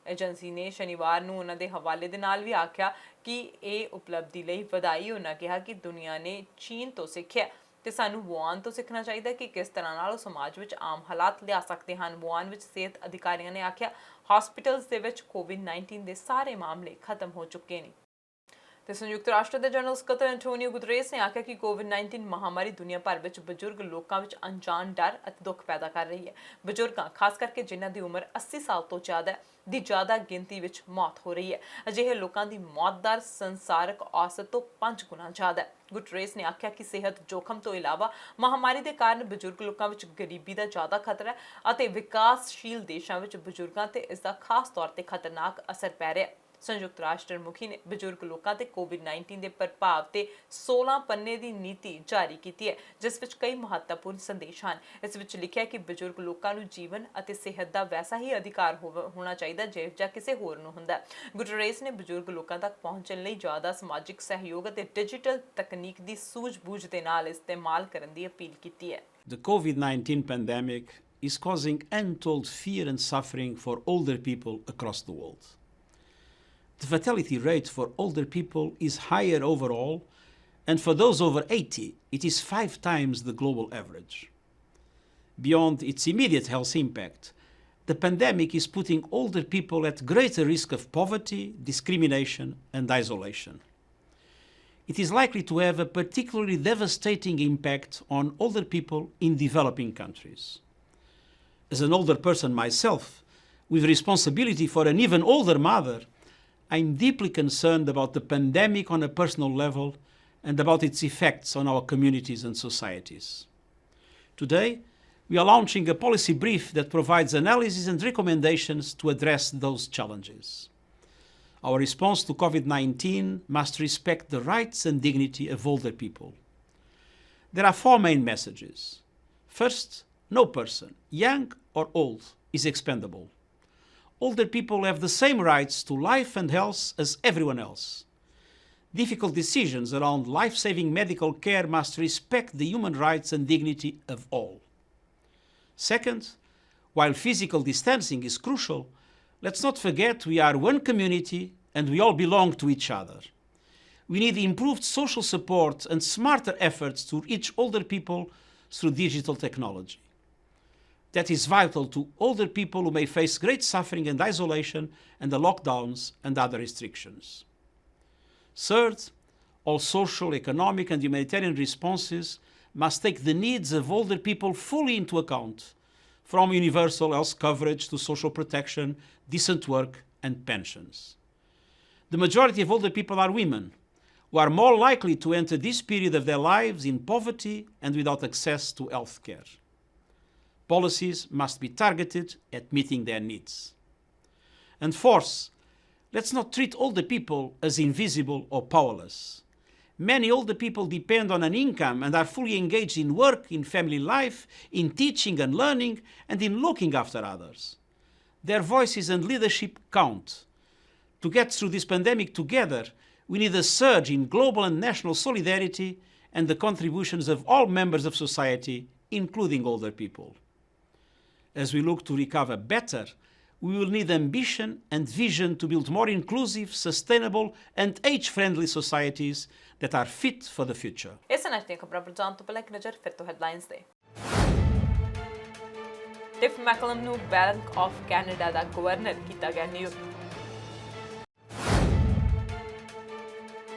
ਏਜੰਸੀ ਨੇ ਸ਼ਨੀਵਾਰ ਨੂੰ ਉਹਨਾਂ ਦੇ ਹਵਾਲੇ ਦੇ ਨਾਲ ਵੀ ਆਖਿਆ ਕਿ ਇਹ ਉਪਲਬਧੀ ਲਈ ਵਧਾਈ। ਉਹਨਾਂ ਕਿਹਾ ਕਿ ਦੁਨੀਆ ਨੇ ਚੀਨ ਤੋਂ ਸਿੱਖਿਆ ਤੇ ਸਾਨੂੰ ਵੂਹਾਨ ਤੋਂ ਸਿੱਖਣਾ ਚਾਹੀਦਾ ਕਿ ਕਿਸ ਤਰ੍ਹਾਂ ਨਾਲ ਉਹ ਸਮਾਜ ਵਿੱਚ ਆਮ ਹਾਲਾਤ ਲਿਆ ਸਕਦੇ ਹਨ। ਵੂਹਾਨ ਵਿੱਚ ਸਿਹਤ ਅਧਿਕਾਰੀਆਂ ਨੇ ਆਖਿਆ ਹਸਪੀਟਲਸ ਦੇ ਵਿੱਚ COVID-19 ਦੇ ਸਾਰੇ ਮਾਮਲੇ ਖਤਮ ਹੋ ਚੁੱਕੇ ਨੇ। ਤੇ ਸੰਯੁਕਤ ਰਾਸ਼ਟਰ ਦੇ ਜਨਰਲ ਸਕੱਤਰ ਐਂਟੋਨੀਓ ਗੁਤਰੇਸ ਨੇ ਆਖਿਆ ਕਿ COVID-19 ਮਹਾਮਾਰੀ ਦੁਨੀਆ ਭਰ ਵਿੱਚ ਬਜ਼ੁਰਗ ਲੋਕਾਂ ਵਿੱਚ ਅਣਜਾਣ ਡਰ ਅਤੇ ਦੁੱਖ ਪੈਦਾ ਕਰ ਰਹੀ ਹੈ। ਬਜ਼ੁਰਗਾਂ ਖਾਸ ਕਰਕੇ ਜਿਨ੍ਹਾਂ ਦੀ ਉਮਰ 80 ਸਾਲ ਤੋਂ ਜ਼ਿਆਦਾ ਹੈ ਦੀ ਜ਼ਿਆਦਾ ਗਿਣਤੀ ਵਿੱਚ ਮੌਤ ਹੋ ਰਹੀ ਹੈ। ਅਜਿਹੇ ਲੋਕਾਂ ਦੀ ਮੌਤ ਦਰ ਸੰਸਾਰਕ ਔਸਤ ਤੋਂ 5 ਗੁਣਾ ਜ਼ਿਆਦਾ ਹੈ। ਗੁਟਰੇਸ ਨੇ ਆਖਿਆ ਕਿ ਸਿਹਤ ਜੋਖਮ ਤੋਂ ਇਲਾਵਾ ਮਹਾਮਾਰੀ ਦੇ ਕਾਰਨ ਬਜ਼ੁਰਗ ਲੋਕਾਂ ਵਿੱਚ ਗਰੀਬੀ ਦਾ ਜ਼ਿਆਦਾ ਖਤਰਾ ਹੈ ਅਤੇ ਵਿਕਾਸਸ਼ੀਲ ਦੇਸ਼ਾਂ ਵਿੱਚ ਬਜ਼ੁਰਗਾਂ ਤੇ ਇਸ ਦਾ ਖਾਸ ਤੌਰ ਤੇ ਖਤਰਨਾਕ ਅਸਰ ਪੈ ਰਿਹਾ ਹੈ। ਸੰਯੁਕਤ ਰਾਸ਼ਟਰ ਮੁਖੀ ਨੇ ਬਜ਼ੁਰਗ ਲੋਕਾਂ ਤੇ COVID-19 ਦੇ ਪ੍ਰਭਾਵ ਤੇ 16 ਪੰਨੇ ਦੀ ਨੀਤੀ ਜਾਰੀ ਕੀਤੀ ਹੈ, ਜਿਸ ਵਿੱਚ ਕਈ ਮਹੱਤਵਪੂਰਨ ਸੰਦੇਸ਼ ਹਨ। ਇਸ ਵਿੱਚ ਲਿਖਿਆ ਕਿ ਬਜ਼ੁਰਗ ਲੋਕਾਂ ਨੂੰ ਜੀਵਨ ਅਤੇ ਸਿਹਤ ਦਾ ਵੈਸਾ ਹੀ ਅਧਿਕਾਰ ਹੋਣਾ ਚਾਹੀਦਾ ਜਿਹੜਾ ਕਿਸੇ ਹੋਰ ਨੂੰ ਹੁੰਦਾ ਹੈ। ਗੁਟਰੇਸ ਨੇ ਬਜ਼ੁਰਗ ਲੋਕਾਂ ਤੱਕ ਪਹੁੰਚਣ ਲਈ ਜ਼ਿਆਦਾ ਸਮਾਜਿਕ ਸਹਿਯੋਗ ਅਤੇ ਡਿਜੀਟਲ ਤਕਨੀਕ ਦੀ ਸੂਝ-ਬੂਝ ਦੇ ਨਾਲ ਇਸਤੇਮਾਲ ਕਰਨ ਦੀ ਅਪੀਲ ਕੀਤੀ ਹੈ। The COVID-19 pandemic is causing untold fear and suffering for older people across the world. The fatality rate for older people is higher overall, and for those over 80, it is 5 times the global average. Beyond its immediate health impact, the pandemic is putting older people at greater risk of poverty, discrimination, and isolation. It is likely to have a particularly devastating impact on older people in developing countries. As an older person myself, with responsibility for an even older mother, I'm deeply concerned about the pandemic on a personal level and about its effects on our communities and societies. Today, we are launching a policy brief that provides analysis and recommendations to address those challenges. Our response to COVID-19 must respect the rights and dignity of older people. There are 4 main messages. First, no person, young or old, is expendable. Older people have the same rights to life and health as everyone else. Difficult decisions around life-saving medical care must respect the human rights and dignity of all. Second, while physical distancing is crucial, let's not forget we are one community and we all belong to each other. We need improved social support and smarter efforts to reach older people through digital technology. That is vital to older people who may face great suffering and isolation and the lockdowns and other restrictions. Third, all social, economic and humanitarian responses must take the needs of older people fully into account, from universal health coverage to social protection, decent work and pensions. The majority of older people are women, who are more likely to enter this period of their lives in poverty and without access to health care. Policies must be targeted at meeting their needs. And fourth, let's not treat older people as invisible or powerless. Many older people depend on an income and are fully engaged in work, in family life, in teaching and learning, and in looking after others. Their voices and leadership count. To get through this pandemic together, we need a surge in global and national solidarity and the contributions of all members of society, including older people. As we look to recover better, we will need ambition and vision to build more inclusive, sustainable and age-friendly societies that are fit for the future. ਇਸ ਨਾਲ ਦੀਆਂ ਖਬਰਾਂ ਪਰ ਜਾਣ ਤੋਂ ਪਹਿਲਾਂ ਇੱਕ ਨਜ਼ਰ ਫਿਰ ਤੋਂ ਹੈਡਲਾਈਨਸ ਤੇ। ਟਿਫ ਮੈਕਲਮ ਨੂੰ bank of Canada the governor ਕੀਤਾ ਗਿਆ ਨਿਯੁਕਤ।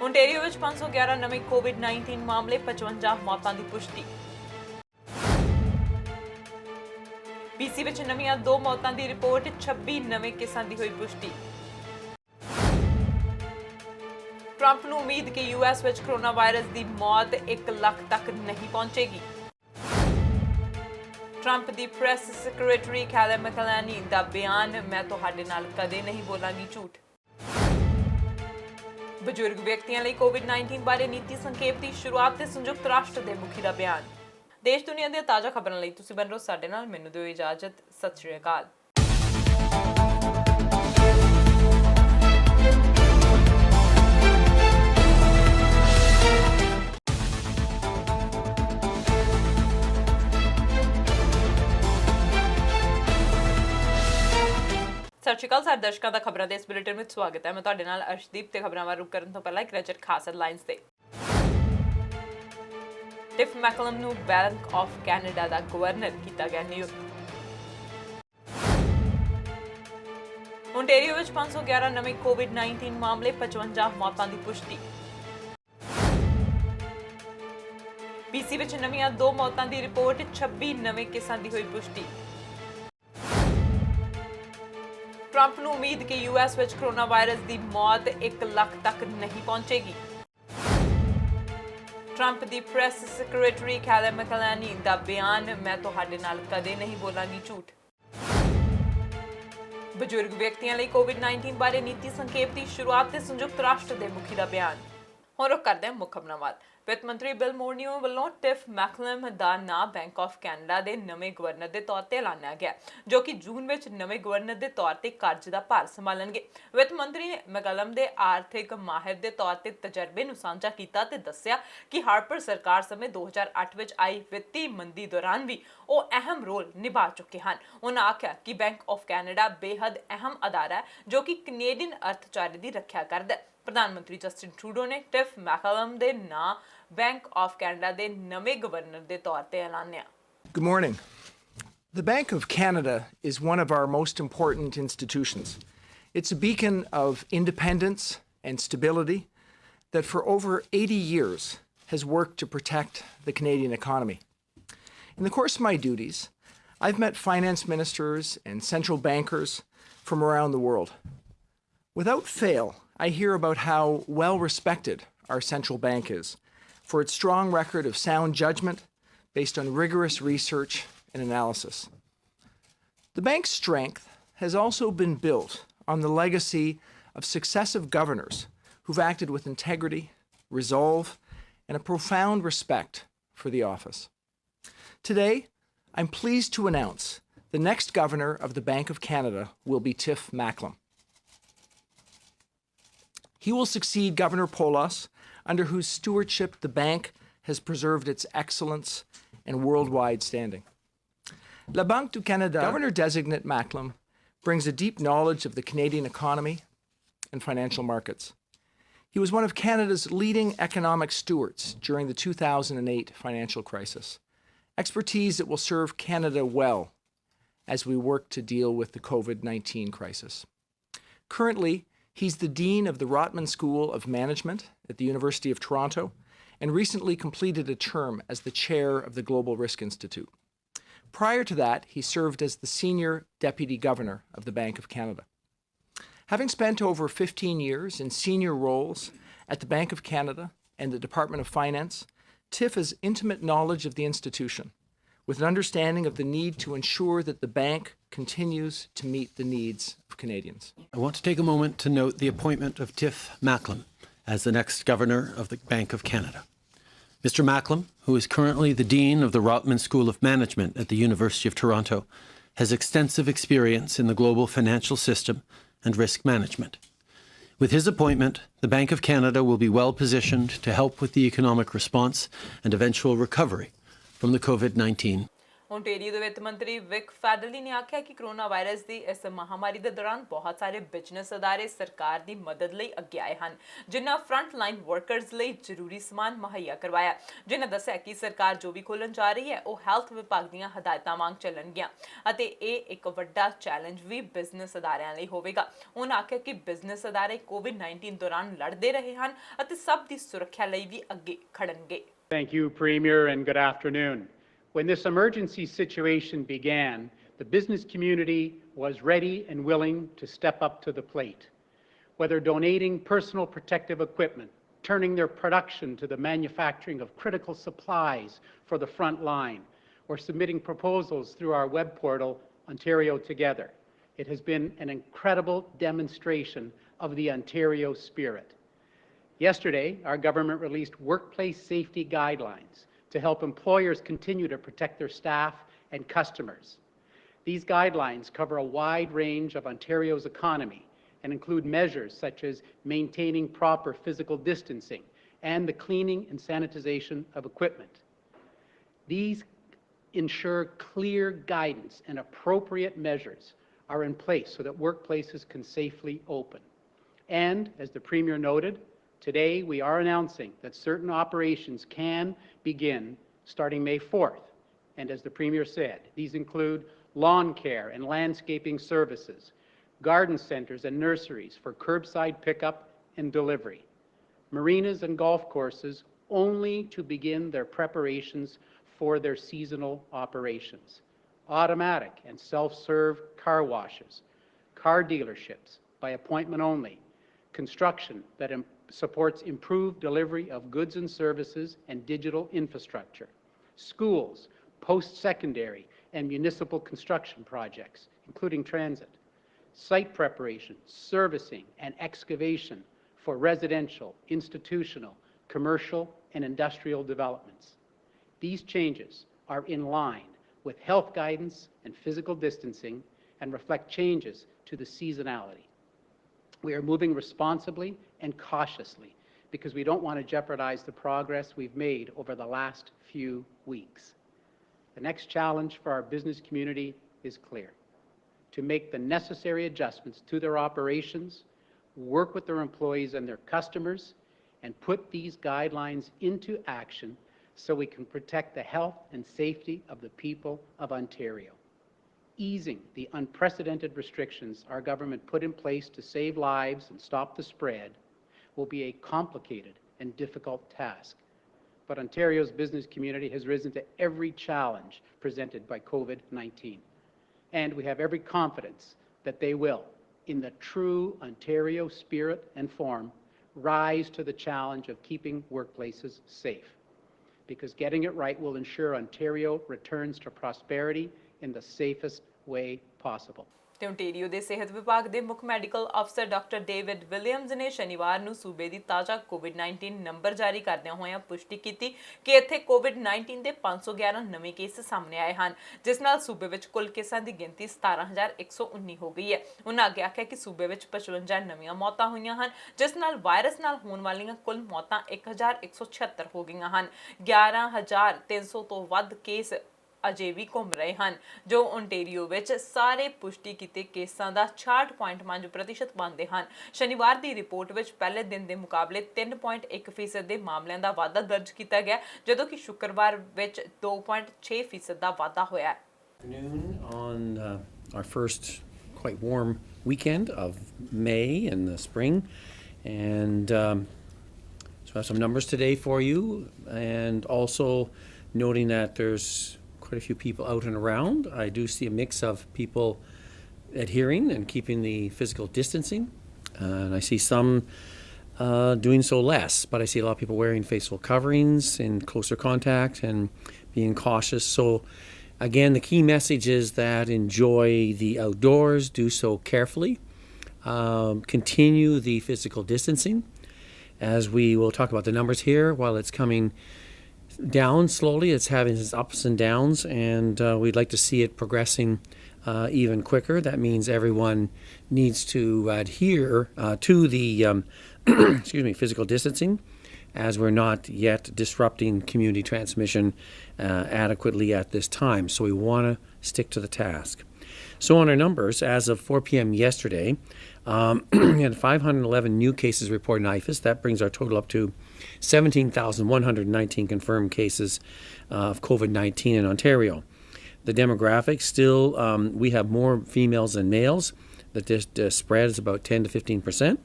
ਓਨਟਾਰੀਓ ਵਿੱਚ 511 ਨਵੇਂ COVID-19 ਮਾਮਲੇ, 55 ਮੌਤਾਂ ਦੀ ਪੁਸ਼ਟੀ। BC ਵਿੱਚ ਨਵੀਆਂ 2 ਮੌਤਾਂ ਦੀ ਰਿਪੋਰਟ, 26 ਨਵੇਂ ਕੇਸਾਂ ਦੀ ਹੋਈ ਪੁਸ਼ਟੀ। ਟਰੰਪ ਨੂੰ ਉਮੀਦ ਕਿ US ਵਿੱਚ ਕੋਰੋਨਾ ਵਾਇਰਸ ਦੀ ਮੌਤ 1 ਲੱਖ ਤੱਕ ਨਹੀਂ ਪਹੁੰਚੇਗੀ। ਟਰੰਪ ਦੀ ਪ੍ਰੈਸ ਸੈਕਟਰੀ ਕੈਲੇ ਮੈਕਲਾਨੀ ਦਾ ਬਿਆਨ, ਮੈਂ ਤੁਹਾਡੇ ਨਾਲ ਕਦੇ ਨਹੀਂ ਬੋਲਾਂਗੀ ਝੂਠ। ਬਜ਼ੁਰਗ ਵਿਅਕਤੀਆਂ ਲਈ COVID-19 ਬਾਰੇ ਨੀਤੀ ਸੰਖੇਪ ਦੀ ਸ਼ੁਰੂਆਤ ਤੇ ਸੰਯੁਕਤ ਰਾਸ਼ਟਰ ਦੇ ਮੁਖੀ ਦਾ ਬਿਆਨ। ਦੇਸ਼ ਦੁਨੀਆ ਦੀਆਂ ਤਾਜ਼ਾ ਖਬਰਾਂ ਲਈ ਤੁਸੀਂ ਬਣ ਰਹੋ ਸਾਡੇ ਨਾਲ। ਮੈਨੂੰ ਦਿਓ ਇਜਾਜ਼ਤ। ਸਤਿ ਸ਼੍ਰੀ ਅਕਾਲ। ਸਤਿ ਸ਼੍ਰੀ ਅਕਾਲ ਸਾਰੇ ਦਰਸ਼ਕਾਂ ਦਾ ਖਬਰਾਂ ਦੇ ਇਸ ਬੁਲੇਟਿਨ ਵਿੱਚ ਸਵਾਗਤ ਹੈ। ਮੈਂ ਤੁਹਾਡੇ ਨਾਲ ਅਰਸ਼ਦੀਪ ਤੇ ਖਬਰਾਂ ਵੱਲ ਰੁਕ ਕਰਨ ਤੋਂ ਪਹਿਲਾਂ ਇੱਕ ਨਜ਼ਰ ਖਾਸ ਹੈਡਲਾਈਨਸ ਤੇ। ਟਿਫ ਮੈਕਲਮ ਨੂੰ bank of Canada the governor ਕੀਤਾ ਗਿਆ ਨਿਯੁਕਤ। ਓਨਟਾਰੀਓ ਵਿੱਚ 511 ਨਵੇਂ COVID-19 ਮਾਮਲੇ, 55 ਮੌਤਾਂ ਦੀ ਪੁਸ਼ਟੀ। BC ਵਿੱਚ ਨਵੀਆਂ 2 ਮੌਤਾਂ ਦੀ ਰਿਪੋਰਟ, 26 ਨਵੇਂ ਕੇਸਾਂ ਦੀ ਹੋਈ ਪੁਸ਼ਟੀ। ਟਰੰਪ ਨੂੰ ਉਮੀਦ ਕਿ US ਵਿੱਚ ਕੋਰੋਨਾ ਵਾਇਰਸ ਦੀ ਮੌਤ 1 ਲੱਖ ਤੱਕ ਨਹੀਂ ਪਹੁੰਚੇਗੀ। ਟਰੰਪ ਦੀ ਪ੍ਰੈਸ ਸੈਕਟਰੀ ਕੈਲੇ ਮੈਕਲਾਨੀ ਦਾ ਬਿਆਨ, ਮੈਂ ਤੁਹਾਡੇ ਨਾਲ ਕਦੇ ਨਹੀਂ ਬੋਲਾਂਗੀ ਝੂਠ। ਬਜ਼ੁਰਗ ਵਿਅਕਤੀਆਂ ਲਈ COVID-19 ਬਾਰੇ ਨੀਤੀ ਸੰਖੇਪ ਦੀ ਸ਼ੁਰੂਆਤ ਤੇ ਸੰਯੁਕਤ ਰਾਸ਼ਟਰ ਦੇ ਮੁਖੀ ਦਾ ਬਿਆਨ। ਹੁਣ ਰੁਕ ਕਰਦੇ ਹਾਂ ਮੁੱਖ ਖਬਰਾਂ ਵੱਲ। ਵਿੱਤ ਮੰਤਰੀ ਬਿਲ ਮੋਰਨੀਓ ਵੱਲੋਂ ਟਿਫ ਮੈਕਲਮ ਦਾ ਨਾਂ ਬੈਂਕ ਆਫ ਕੈਨੇਡਾ ਦੇ ਨਵੇਂ ਗਵਰਨਰ ਦੇ ਤੌਰ ਤੇ ਐਲਾਨਿਆ ਗਿਆ, ਜੋ ਕਿ ਜੂਨ ਵਿੱਚ ਨਵੇਂ ਗਵਰਨਰ ਦੇ ਤੌਰ ਤੇ ਕਰਜ਼ ਦਾ ਭਾਰ ਸੰਭਾਲਣਗੇ। ਵਿੱਤ ਮੰਤਰੀ ਨੇ ਮੈਕਲਮ ਦੇ ਆਰਥਿਕ ਮਾਹਿਰ ਦੇ ਤੌਰ ਤੇ ਤਜਰਬੇ ਨੂੰ ਸਾਂਝਾ ਕੀਤਾ ਤੇ ਦੱਸਿਆ ਕਿ ਹਾਰਪਰ ਸਰਕਾਰ ਸਮੇਂ 2008 ਵਿੱਚ ਆਈ ਵਿੱਤੀ ਮੰਦੀ ਦੌਰਾਨ ਵੀ ਉਹ ਅਹਿਮ ਰੋਲ ਨਿਭਾ ਚੁੱਕੇ ਹਨ। ਉਹਨਾਂ ਆਖਿਆ ਕਿ ਬੈਂਕ ਆਫ ਕੈਨੇਡਾ ਬੇਹੱਦ ਅਹਿਮ ਅਦਾਰਾ ਹੈ ਜੋ ਕਿ ਕੈਨੇਡੀਅਨ ਅਰਥਚਾਰੇ ਦੀ ਰੱਖਿਆ ਕਰਦਾ ਹੈ। ਪ੍ਰਧਾਨ ਮੰਤਰੀ ਜਸਟਿਨ ਟਰੂਡੋ ਨੇ ਟਿਫ ਮੈਕਲਮ ਦੇ ਨਾਂ ਬੈਂਕ ਆਫ ਕੈਨੇਡਾ ਦੇ ਨਵੇਂ ਗਵਰਨਰ ਦੇ ਤੌਰ ਤੇ ਐਲਾਨਿਆ। Good morning. The Bank of Canada is one of our most important institutions. It's a beacon of independence and stability that for over 80 years has worked to protect the Canadian economy. In the course of my duties, I've met finance ministers and central bankers from around the world. Without fail, I hear about how well respected our central bank is for its strong record of sound judgment based on rigorous research and analysis. The bank's strength has also been built on the legacy of successive governors who've acted with integrity, resolve, and a profound respect for the office. Today, I'm pleased to announce the next governor of the Bank of Canada will be Tiff Macklem. He will succeed Governor Polas, under whose stewardship the bank has preserved its excellence and worldwide standing. La Banque du Canada Governor-designate Macklem brings a deep knowledge of the Canadian economy and financial markets. He was one of Canada's leading economic stewards during the 2008 financial crisis, expertise that will serve Canada well as we work to deal with the COVID-19 crisis. Currently, he's the Dean of the Rotman School of Management at the University of Toronto and recently completed a term as the chair of the Global Risk Institute. Prior to that, he served as the Senior Deputy Governor of the Bank of Canada. Having spent over 15 years in senior roles at the Bank of Canada and the Department of Finance, Tiff has intimate knowledge of the institution, with an understanding of the need to ensure that the bank continues to meet the needs of Canadians. I want to take a moment to note the appointment of Tiff Macklem as the next governor of the Bank of Canada. Mr. Macklem, who is currently the Dean of the Rotman School of Management at the University of Toronto, has extensive experience in the global financial system and risk management. With his appointment, the Bank of Canada will be well positioned to help with the economic response and eventual recovery from the COVID-19. Ontario ਦੇ ਵਿੱਤ ਮੰਤਰੀ ਵਿਕ federally ਨੇ ਆਖਿਆ ਕਿ corona virus ਦੀ ਇਸ ਮਹਾਮਾਰੀ ਦੇ ਦੌਰਾਨ ਬਹੁਤ ਸਾਰੇ ਬਿਜ਼ਨਸ ਅਦਾਰੇ ਸਰਕਾਰ ਦੀ ਮਦਦ ਲਈ ਅੱਗੇ ਆਏ ਹਨ, ਜਿਨ੍ਹਾਂ ਫਰੰਟ ਲਾਈਨ ਵਰਕਰਸ ਲਈ ਜ਼ਰੂਰੀ ਸਮਾਨ ਮੁਹੱਈਆ ਕਰਵਾਇਆ। ਜਿਨ੍ਹਾਂ ਦੱਸਿਆ ਕਿ ਸਰਕਾਰ ਜੋ ਵੀ ਖੋਲ੍ਹਣ ਜਾ ਰਹੀ ਹੈ ਉਹ ਹੈਲਥ ਵਿਭਾਗ ਦੀਆਂ ਹਦਾਇਤਾਂ ਵਾਂਗ ਚੱਲਣਗੀਆਂ ਅਤੇ ਇਹ ਇੱਕ ਵੱਡਾ ਚੈਲੰਜ ਵੀ ਬਿਜ਼ਨਸ ਅਦਾਰਿਆਂ ਲਈ ਹੋਵੇਗਾ। ਉਹਨਾਂ ਆਖਿਆ ਕਿ ਬਿਜ਼ਨਸ ਅਦਾਰੇ COVID-19 ਦੌਰਾਨ ਲੜਦੇ ਰਹੇ ਹਨ ਅਤੇ ਸਭ ਦੀ ਸੁਰੱਖਿਆ ਲਈ ਵੀ ਅੱਗੇ ਖੜਨਗੇ। Thank you, Premier, and good afternoon. When this emergency situation began, the business community was ready and willing to step up to the plate. Whether donating personal protective equipment, turning their production to the manufacturing of critical supplies for the front line, or submitting proposals through our web portal, Ontario Together, it has been an incredible demonstration of the Ontario spirit. Yesterday, our government released workplace safety guidelines to help employers continue to protect their staff and customers. These guidelines cover a wide range of Ontario's economy and include measures such as maintaining proper physical distancing and the cleaning and sanitization of equipment. These ensure clear guidance and appropriate measures are in place so that workplaces can safely open. And, as the Premier noted, today we are announcing that certain operations can begin starting May 4th. And as the Premier said, these include lawn care and landscaping services, garden centers and nurseries for curbside pickup and delivery, marinas and golf courses only to begin their preparations for their seasonal operations, automatic and self-serve car washes, car dealerships by appointment only, construction that supports improved delivery of goods and services and digital infrastructure, schools, post-secondary and municipal construction projects, including transit, site preparation, servicing, and excavation for residential, institutional, commercial, and industrial developments. These changes are in line with health guidance and physical distancing and reflect changes to the seasonality. We are moving responsibly and cautiously because we don't want to jeopardize the progress we've made over the last few weeks. The next challenge for our business community is clear: to make the necessary adjustments to their operations, work with their employees and their customers, and put these guidelines into action so we can protect the health and safety of the people of Ontario. Easing the unprecedented restrictions our government put in place to save lives and stop the spread will be a complicated and difficult task. But Ontario's business community has risen to every challenge presented by COVID-19. And we have every confidence that they will, in the true Ontario spirit and form, rise to the challenge of keeping workplaces safe. Because getting it right will ensure Ontario returns to prosperity in the safest way possible. ਤੇ Ontario ਦੇ ਸਿਹਤ ਵਿਭਾਗ ਦੇ ਮੁੱਖ medical ਅਫਸਰ doctor David Williams ਨੇ ਸ਼ਨੀਵਾਰ ਨੂੰ ਸੂਬੇ ਦੀ ਤਾਜ਼ਾ COVID-19 ਨੰਬਰ ਜਾਰੀ ਕਰਦਿਆਂ ਹੋਇਆਂ ਪੁਸ਼ਟੀ ਕੀਤੀ ਕਿ ਇੱਥੇ COVID-19 ਦੇ 511 ਨਵੇਂ ਕੇਸ ਸਾਹਮਣੇ ਆਏ ਹਨ, ਜਿਸ ਨਾਲ ਸੂਬੇ ਵਿੱਚ ਕੁੱਲ ਕੇਸਾਂ ਦੀ ਗਿਣਤੀ 17,119 ਹੋ ਗਈ ਹੈ। ਉਹਨਾਂ ਅੱਗੇ ਆਖਿਆ ਕਿ ਸੂਬੇ ਵਿੱਚ 55 ਨਵੀਆਂ ਮੌਤਾਂ ਹੋਈਆਂ ਹਨ, ਜਿਸ ਨਾਲ ਵਾਇਰਸ ਨਾਲ ਹੋਣ ਵਾਲੀਆਂ ਕੁੱਲ ਮੌਤਾਂ 1,176 ਹੋ ਗਈਆਂ ਹਨ। 11,300 ਤੋਂ ਵੱਧ ਕੇਸ ਅਜੇ ਵੀ ਘੁੰਮ ਰਹੇ ਹਨ, ਜੋ ਓਨਟੇਰੀਓ ਵਿੱਚ ਸਾਰੇ ਪੁਸ਼ਟੀ ਕੀਤੇ ਕੇਸਾਂ ਦਾ 66.5% ਬਣਦੇ ਹਨ। ਸ਼ਨੀਵਾਰ ਦੀ ਰਿਪੋਰਟ ਵਿੱਚ ਪਹਿਲੇ ਦਿਨ ਦੇ ਮੁਕਾਬਲੇ 3.1% ਦੇ ਮਾਮਲਿਆਂ ਦਾ ਵਾਧਾ ਦਰਜ ਕੀਤਾ ਗਿਆ, ਜਦੋਂ ਕਿ ਸ਼ੁੱਕਰਵਾਰ ਵਿੱਚ 2.6% ਦਾ ਵਾਧਾ ਹੋਇਆ ਹੈ। On our first quite warm weekend of May in the spring, and so I have some numbers today for you, and also noting that there's quite a few people out and around. I do see a mix of people adhering and keeping the physical distancing, and I see some doing so less, but I see a lot of people wearing facial coverings in closer contact and being cautious. So again, the key message is that enjoy the outdoors, do so carefully, continue the physical distancing, as we will talk about the numbers here. While it's coming down slowly, it's having its ups and downs, and we'd like to see it progressing even quicker. That means everyone needs to adhere to the physical distancing, as we're not yet disrupting community transmission adequately at this time. So we want to stick to the task. So on our numbers, as of 4 p.m. yesterday, we had 511 new cases reported in IFAS. That brings our total up to 17,119 confirmed cases of COVID-19 in Ontario. The demographics still, we have more females than males. The spread is about 10 to 15%.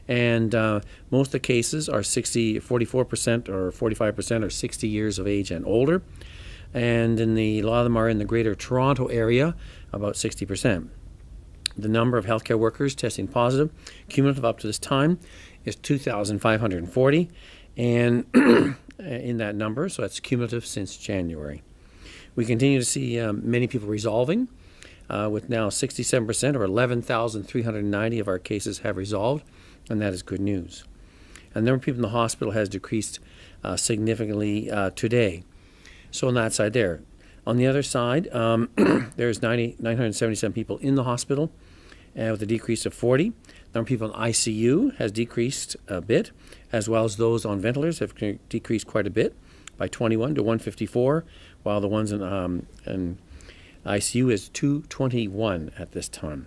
And most of the cases are 44% or 45% or 60 years of age and older. And a lot of them are in the Greater Toronto area, about 60%. The number of healthcare workers testing positive, cumulative up to this time, is 2,540, and in that number, so that's cumulative since January. We continue to see many people resolving, with now 67% or 11,390 of our cases have resolved, and that is good news. And the number of people in the hospital has decreased significantly today. So on that side there. On the other side, there's 977 people in the hospital, with a decrease of 40. The number of people in ICU has decreased a bit, as well as those on ventilators have decreased quite a bit, by 21 to 154, while the ones in ICU is 221 at this time.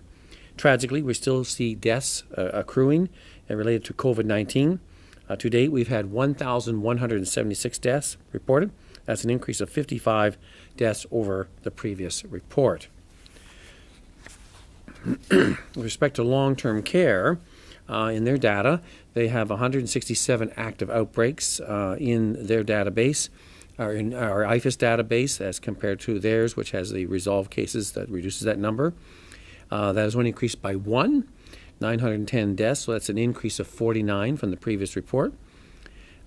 Tragically, we still see deaths accruing related to COVID-19. To date, we've had 1,176 deaths reported. That's an increase of 55 deaths over the previous report. With respect to long-term care, in their data, they have 167 active outbreaks in their database, or in our IFAS database, as compared to theirs, which has the resolved cases that reduces that number. That has only increased by 910 deaths, so that's an increase of 49 from the previous report.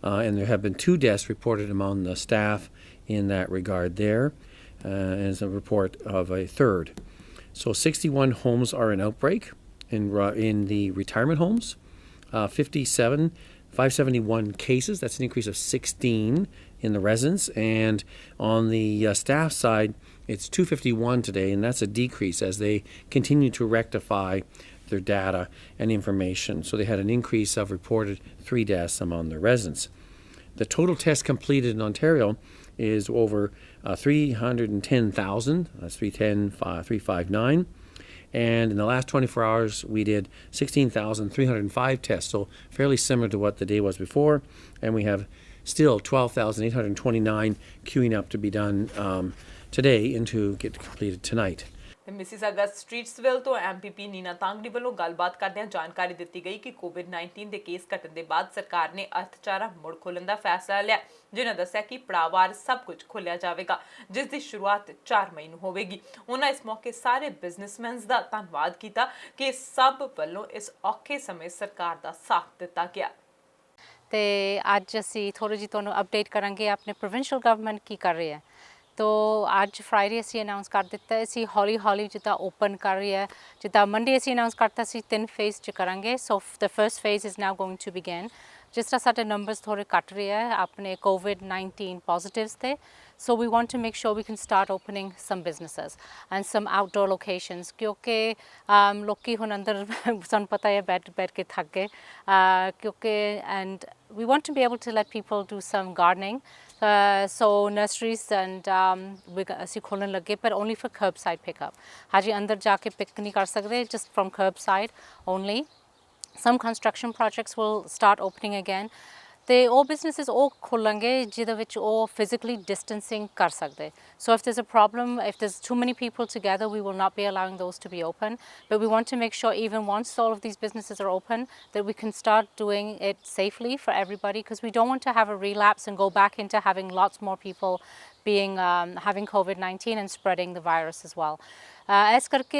And there have been 2 deaths reported among the staff in that regard there, as a report of a third. So 61 homes are in outbreak in the retirement homes, 571 cases, that's an increase of 16 in the residents, and on the staff side, it's 251 today, and that's a decrease as they continue to rectify their data and information. So they had an increase of reported 3 deaths among the residents. The total tests completed in Ontario is over 310,000, that's 359. And in the last 24 hours, we did 16,305 tests, so fairly similar to what the day was before. And we have still 12,829 queuing up to be done today and to get completed tonight. ਤੇ Mississauga ਸਟਰੀਟਸਵਿਲ ਤੋਂ MPP Nina ਤਾਂਗੜੀ ਵੱਲੋਂ ਗੱਲਬਾਤ ਕਰਦਿਆਂ ਜਾਣਕਾਰੀ ਦਿੱਤੀ ਗਈ ਕਿ ਕੋਵਿਡ-19 ਦੇ ਕੇਸ ਘਟਣ ਦੇ ਬਾਅਦ ਸਰਕਾਰ ਨੇ ਅਰਥਚਾਰਾ ਮੁੜ ਖੋਲ੍ਹਣ ਦਾ ਫੈਸਲਾ ਲਿਆ, ਜਿਨ੍ਹਾਂ ਦੱਸਿਆ ਕਿ ਪੜਾਅਵਾਰ ਸਭ ਕੁਝ ਖੋਲ੍ਹਿਆ ਜਾਵੇਗਾ, ਜਿਸ ਦੀ ਸ਼ੁਰੂਆਤ 4 ਮਈ ਨੂੰ ਹੋਵੇਗੀ। ਉਹਨਾਂ ਇਸ ਮੌਕੇ ਸਾਰੇ ਬਿਜ਼ਨਸਮੈਨਸ ਦਾ ਧੰਨਵਾਦ ਕੀਤਾ ਕਿ ਸਭ ਵੱਲੋਂ ਇਸ ਔਖੇ ਸਮੇਂ ਸਰਕਾਰ ਦਾ ਸਾਥ ਦਿੱਤਾ ਗਿਆ। ਤੇ ਅੱਜ ਅਸੀਂ ਥੋੜ੍ਹੀ ਜਿਹੀ ਤੁਹਾਨੂੰ ਅਪਡੇਟ ਕਰਾਂਗੇ ਆਪਣੇ ਪ੍ਰੋਵਿੰਸ਼ੀਅਲ ਗਵਰਨਮੈਂਟ ਕੀ ਕਰ ਰਹੀ ਹੈ। तो आज फ्राइडे असी अनाउंस कर दिता है असी हौली हौली जिदा ओपन कर रही है, जिदा मंडे असी अनाउंस करता सी 3 फेज़ च करांगे। So the first phase is now going to begin. जिस तरह साडे नंबर्स थोड़े घट रहे हैं अपने COVID-19 पॉजिटिव्स थे, so we want to make sure we can start opening some businesses and some outdoor locations, क्योंकि लोकी हुण अंदर सानूं पता है बैठ के थक गए, क्योंकि and we want to be able to let people do some gardening, so nurseries and ਅਸੀਂ खोलन लगे पर only for curbside pickup। हाजी अंदर जाके पिक नहीं कर सकते, just from curbside only। Some construction projects will start opening again। ਤੇ ਉਹ ਬਿਜ਼ਨੈਸਿਸ ਉਹ ਖੋਲਾਂਗੇ ਜਿਹਦੇ ਵਿੱਚ ਉਹ ਫਿਜ਼ੀਕਲੀ ਡਿਸਟੈਂਸਿੰਗ ਕਰ ਸਕਦੇ। ਸੋ if there's a problem, if there's too many people together, we will not be allowing those to be open, but we want to make sure even once all of these businesses are open that we can start doing it safely for everybody, because we don't want to have a relapse and go back into having lots more people being having COVID-19 and spreading the virus as well। ਇਸ ਕਰਕੇ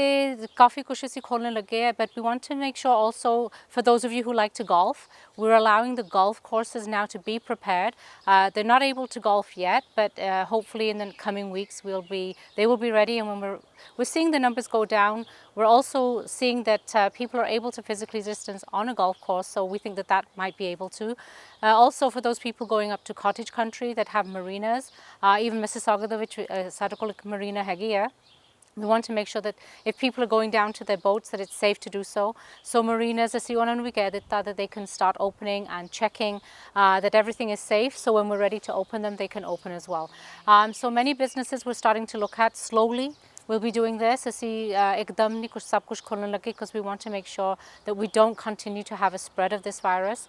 ਕਾਫੀ ਕੁਛ ਅਸੀਂ ਖੋਲ੍ਹਣ ਲੱਗੇ ਹੈ, but we want to make sure also for those of you who like to golf, we're allowing the golf courses now to be prepared। They're not able to golf yet, but hopefully in the coming weeks they will be ready, and when we're seeing the numbers go down, we're also seeing that people are able to physically distance on a golf course, so we think that might be able to। Also for those people going up to cottage country that have marinas, even Mississauga ਦੇ ਵਿੱਚ ਸਾਡੇ ਕੋਲ ਇੱਕ marina ਹੈਗੀ ਆ। We want to make sure that if people are going down to their boats that it's safe to do so। So marinas, ਅਸੀਂ ਉਹਨਾਂ ਨੂੰ ਵੀ ਕਹਿ ਦਿੱਤਾ that they can start opening and checking that everything is safe, so when we're ready to open them they can open as well। So many businesses we're starting to look at slowly। We'll be doing this ਅਸੀਂ ਇੱਕਦਮ ਨਹੀਂ ਕੁਛ ਸਭ ਕੁਛ ਖੋਲ੍ਹਣ ਲੱਗੇ, because we want to make sure that we don't continue to have a spread of this virus।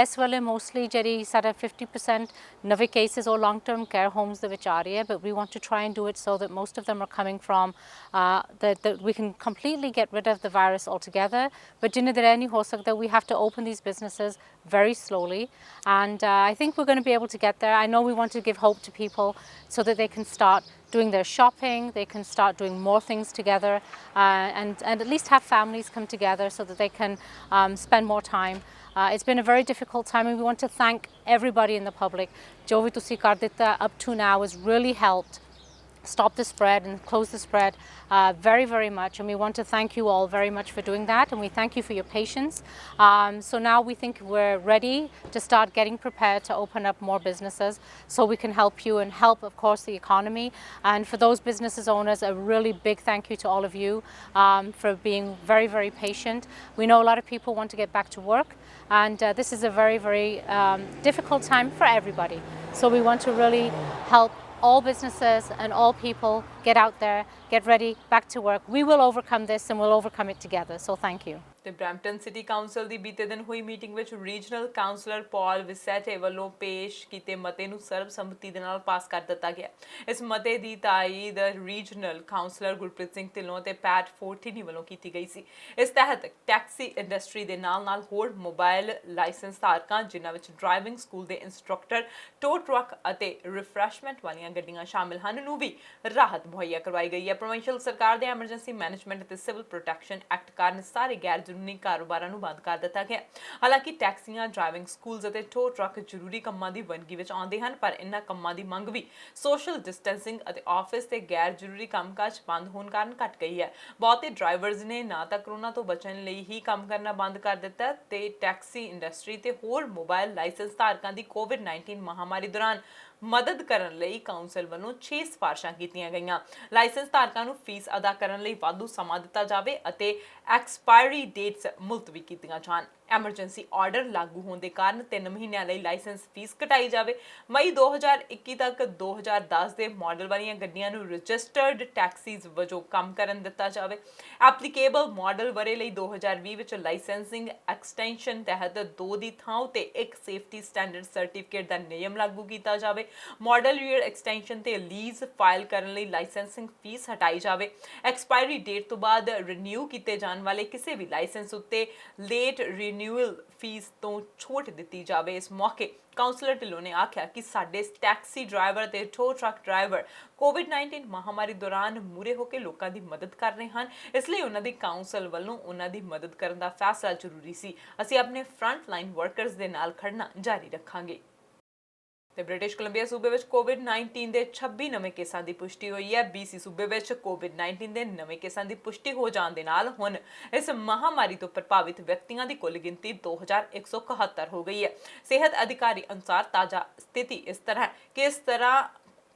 ਇਸ ਵੇਲੇ mostly ਜਿਹੜੀ ਸਾਡਾ 50% ਨਵੇਂ cases ਉਹ long term care homes ਦੇ ਵਿੱਚ ਆ ਰਹੀ ਹੈ, but we want to try and do it so that most of them are coming from that we can completely get rid of the virus altogether। but ਜਿੰਨੇ ਦੇਰ ਇਹ ਨਹੀਂ ਹੋ ਸਕਦਾ, we have to open these businesses very slowly, and I think we're going to be able to get there। I know we want to give hope to people so that they can start doing their shopping, they can start doing more things together, and at least have families come together so that they can spend more time। It's been a very difficult time, and we want to thank everybody in the public। जो भी तुसी कर दिता up to now has really helped stop the spread and close the spread very, very much, and we want to thank you all very much for doing that, and we thank you for your patience। So now we think we're ready to start getting prepared to open up more businesses so we can help you and help, of course, the economy। And for those businesses owners, a really big thank you to all of you for being very, very patient। We know a lot of people want to get back to work, and this is a very, very difficult time for everybody, so we want to really help all businesses and all people get out there, get ready, back to work। We will overcome this, and we'll overcome it together, so thank you। ਤੇ Brampton city council ਦੀ ਬੀਤੇ ਦਿਨ ਹੋਈ meeting ਵਿੱਚ regional councillor ਪੌਲ ਵਿਸੈਟੇ ਵੱਲੋਂ ਪੇਸ਼ ਕੀਤੇ ਮਤੇ ਨੂੰ ਸਰਬਸੰਮਤੀ ਦੇ ਨਾਲ ਪਾਸ ਕਰ ਦਿੱਤਾ ਗਿਆ। ਇਸ ਮਤੇ ਦੀ ਤਾਈਦ ਰੀਜਨਲ ਕਾਉਂਸਲਰ ਗੁਰਪ੍ਰੀਤ ਸਿੰਘ ਢਿੱਲੋਂ ਤੇ ਪੈਟ ਫੋਰਟੀਨੀ ਵੱਲੋਂ ਕੀਤੀ ਗਈ ਸੀ। ਇਸ ਤਹਿਤ ਟੈਕਸੀ ਇੰਡਸਟਰੀ ਦੇ ਨਾਲ ਹੋਰ ਮੋਬਾਈਲ ਲਾਇਸੈਂਸ ਧਾਰਕਾਂ ਜਿਨ੍ਹਾਂ ਵਿੱਚ ਡਰਾਈਵਿੰਗ ਸਕੂਲ ਦੇ ਇੰਸਟ੍ਰਕਟਰ, ਟੋ ਟਰੱਕ ਅਤੇ ਰਿਫਰੈਸ਼ਮੈਂਟ ਵਾਲੀਆਂ ਗੱਡੀਆਂ ਸ਼ਾਮਿਲ ਹਨ ਨੂੰ ਵੀ ਰਾਹਤ ਮੁਹੱਈਆ ਕਰਵਾਈ ਗਈ ਹੈ। ਪ੍ਰੋਵਿੰਸ਼ੀਅਲ ਸਰਕਾਰ ਦੇ ਐਮਰਜੈਂਸੀ ਮੈਨੇਜਮੈਂਟ ਅਤੇ ਸਿਵਲ ਪ੍ਰੋਟੈਕਸ਼ਨ ਐਕਟ ਕਾਰਨ ਸਾਰੇ ਗੈਰ ਜ਼ਰੂਰੀ ਕਾਰੋਬਾਰਾਂ ਨੂੰ ਬੰਦ ਕਰ ਦਿੱਤਾ ਗਿਆ। ਹਾਲਾਂਕਿ ਟੈਕਸੀਆਂ, ਡਰਾਈਵਿੰਗ ਸਕੂਲਸ ਅਤੇ ਟੋ ਟਰੱਕ ਜ਼ਰੂਰੀ ਕੰਮਾਂ ਦੀ ਵੰਨਗੀ ਵਿੱਚ ਆਉਂਦੇ ਹਨ, ਪਰ ਇਹਨਾਂ ਕੰਮਾਂ ਦੀ ਮੰਗ ਵੀ ਸੋਸ਼ਲ ਡਿਸਟੈਂਸਿੰਗ ਅਤੇ ਆਫਿਸ ਤੇ ਗੈਰ ਜ਼ਰੂਰੀ ਕੰਮਕਾਜ ਬੰਦ ਹੋਣ ਕਾਰਨ ਘਟ ਗਈ ਹੈ। ਬਹੁਤੇ ਡਰਾਈਵਰਸ ਨੇ ਨਾ ਤਾਂ ਕਰੋਨਾ ਤੋਂ ਬਚਣ ਲਈ ਹੀ ਕੰਮ ਕਰਨਾ ਬੰਦ ਕਰ ਦਿੱਤਾ ਤੇ ਟੈਕਸੀ ਇੰਡਸਟਰੀ ਤੇ ਹੋਰ ਮੋਬਾਈਲ ਲਾਇਸੈਂਸ ਧਾਰਕਾਂ ਦੀ COVID-19 ਮਹਾਮਾਰੀ ਦੌਰਾਨ ਮਦਦ ਕਰਨ ਲਈ ਕਾਉਂਸਲ ਵੱਲੋਂ 6 ਸਿਫਾਰਸ਼ਾਂ ਕੀਤੀਆਂ ਗਈਆਂ। ਲਾਇਸੈਂਸ ਧਾਰਕਾਂ ਨੂੰ ਫੀਸ ਅਦਾ ਕਰਨ ਲਈ ਵਾਧੂ ਸਮਾਂ ਦਿੱਤਾ ਜਾਵੇ ਅਤੇ ਐਕਸਪਾਇਰੀ ਡੇਟਸ ਮੁਲਤਵੀ ਕੀਤੀਆਂ ਜਾਣ। ਐਮਰਜੈਂਸੀ ਆਰਡਰ ਲਾਗੂ ਹੋਣ ਦੇ ਕਾਰਨ 3 ਮਹੀਨਿਆਂ ਲਈ ਲਾਇਸੈਂਸ ਫੀਸ ਘਟਾਈ ਜਾਵੇ। ਮਈ 2021 ਤੱਕ 2010 ਦੇ ਮਾਡਲ ਵਾਲੀਆਂ ਗੱਡੀਆਂ ਨੂੰ ਰਜਿਸਟਰਡ ਟੈਕਸੀਜ਼ ਵਜੋਂ ਕੰਮ ਕਰਨ ਦਿੱਤਾ ਜਾਵੇ। ਐਪਲੀਕੇਬਲ ਮਾਡਲ ਵਰੇ ਲਈ 2020 ਵਿੱਚ ਲਾਇਸੈਂਸਿੰਗ ਐਕਸਟੈਂਸ਼ਨ ਤਹਿਤ 2 ਦੀ ਥਾਂ ਉਤੇ 1 ਸੇਫਟੀ ਸਟੈਂਡਰਡ ਸਰਟੀਫਿਕੇਟ ਦਾ ਨਿਯਮ ਲਾਗੂ ਕੀਤਾ ਜਾਵੇ। ਮਾਡਲ ਈਅਰ ਐਕਸਟੈਂਸ਼ਨ ਤੇ ਲੀਜ਼ ਫਾਈਲ ਕਰਨ ਲਈ ਲਾਇਸੈਂਸਿੰਗ ਫੀਸ ਹਟਾਈ ਜਾਵੇ। ਐਕਸਪਾਇਰੀ ਡੇਟ ਤੋਂ ਬਾਅਦ ਰੀਨਿਊ ਕੀਤੇ ਜਾਣ ਵਾਲੇ ਕਿਸੇ ਵੀ ਲਾਇਸੈਂਸ ਉੱਤੇ ਲੇਟ ਰੀਨਿਊਅਲ ਫੀਸ ਤੋਂ ਛੋਟ ਦਿੱਤੀ ਜਾਵੇ। ਇਸ ਮੌਕੇ ਕਾਉਂਸਲਰ ਢਿੱਲੋਂ ਨੇ ਆਖਿਆ ਕਿ ਸਾਡੇ ਟੈਕਸੀ ਡਰਾਈਵਰ ਤੇ ਟੋ ਟਰੱਕ ਡਰਾਈਵਰ COVID-19 ਮਹਾਮਾਰੀ ਦੌਰਾਨ ਮੂਰੇ ਹੋ ਕੇ ਲੋਕਾਂ ਦੀ ਮਦਦ ਕਰ ਰਹੇ ਹਨ, ਇਸ ਲਈ ਉਹਨਾਂ ਦੀ ਕਾਉਂਸਲ ਵੱਲੋਂ ਉਹਨਾਂ ਦੀ ਮਦਦ ਕਰਨ ਦਾ ਫੈਸਲਾ ਜ਼ਰੂਰੀ ਸੀ। ਅਸੀਂ ਆਪਣੇ ਫਰੰਟ ਲਾਈਨ ਵਰਕਰਸ ਦੇ ਨਾਲ ਖੜਨਾ ਜਾਰੀ ਰੱਖਾਂਗੇ। ਤੇ ਬ੍ਰਿਟਿਸ਼ ਕੋਲੰਬੀਆ ਸੂਬੇ ਵਿੱਚ COVID-19 ਦੇ 26 ਨਵੇਂ ਕੇਸਾਂ ਦੀ ਪੁਸ਼ਟੀ ਹੋਈ ਹੈ। BC ਸੂਬੇ ਵਿੱਚ COVID-19 ਦੇ ਨਵੇਂ ਕੇਸਾਂ ਦੀ ਪੁਸ਼ਟੀ ਹੋ ਜਾਣ ਦੇ ਨਾਲ ਹੁਣ ਇਸ ਮਹਾਮਾਰੀ ਤੋਂ ਪ੍ਰਭਾਵਿਤ ਵਿਅਕਤੀਆਂ ਦੀ ਕੁੱਲ ਗਿਣਤੀ 2171 ਹੋ ਗਈ ਹੈ। ਸਿਹਤ ਅਧਿਕਾਰੀ ਅਨੁਸਾਰ ਤਾਜ਼ਾ ਸਥਿਤੀ ਇਸ ਤਰ੍ਹਾਂ ਕਿ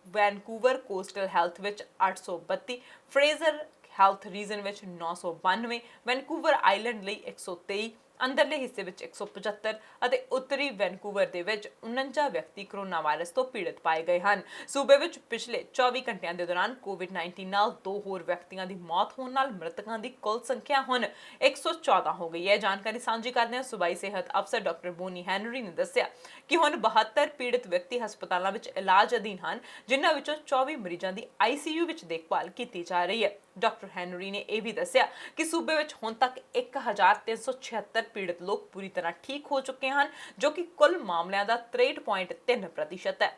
ਵੈਨਕੂਵਰ ਕੋਸਟਲ ਹੈਲਥ ਵਿੱਚ 832, ਫਰੇਜ਼ਰ ਹੈਲਥ ਰੀਜਨ ਵਿੱਚ 992, ਵੈਨਕੂਵਰ ਆਈਲੈਂਡ ਲਈ 123, ਅੰਦਰਲੇ ਹਿੱਸੇ ਵਿੱਚ 175 ਅਤੇ ਉੱਤਰੀ ਵੈਨਕੂਵਰ ਦੇ ਵਿੱਚ 49 ਵਿਅਕਤੀ ਕਰੋਨਾ ਵਾਇਰਸ ਤੋਂ ਪੀੜਤ ਪਾਏ ਗਏ ਹਨ। ਸੂਬੇ ਵਿੱਚ ਪਿਛਲੇ 24 ਘੰਟਿਆਂ ਦੇ ਦੌਰਾਨ COVID-19 ਨਾਲ 2 ਹੋਰ ਵਿਅਕਤੀਆਂ ਦੀ ਮੌਤ ਹੋਣ ਨਾਲ ਮ੍ਰਿਤਕਾਂ ਦੀ ਕੁੱਲ ਸੰਖਿਆ ਹੁਣ 114 ਹੋ ਗਈ ਹੈ। ਜਾਣਕਾਰੀ ਸਾਂਝੀ ਕਰਦਿਆਂ ਸੂਬਾਈ ਸਿਹਤ ਅਫਸਰ ਡਾਕਟਰ ਬੋਨੀ ਹੈਨਰੀ ਨੇ ਦੱਸਿਆ ਕਿ ਹੁਣ 72 ਪੀੜਤ ਵਿਅਕਤੀ ਹਸਪਤਾਲਾਂ ਵਿੱਚ ਇਲਾਜ ਅਧੀਨ ਹਨ, ਜਿਨ੍ਹਾਂ ਵਿੱਚੋਂ 24 ਮਰੀਜ਼ਾਂ ਦੀ ICU ਵਿੱਚ ਦੇਖਭਾਲ ਕੀਤੀ ਜਾ ਰਹੀ ਹੈ। ਡਾਕਟਰ ਹੈਨਰੀ ਨੇ ਇਹ ਵੀ ਦੱਸਿਆ ਕਿ ਸੂਬੇ ਵਿੱਚ ਹੁਣ ਤੱਕ 1376 ਪੀੜਤ ਲੋਕ ਪੂਰੀ ਤਰ੍ਹਾਂ ਠੀਕ ਹੋ ਚੁੱਕੇ ਹਨ, ਜੋ ਕਿ ਕੁੱਲ ਮਾਮਲਿਆਂ ਦਾ 63.3% ਹੈ।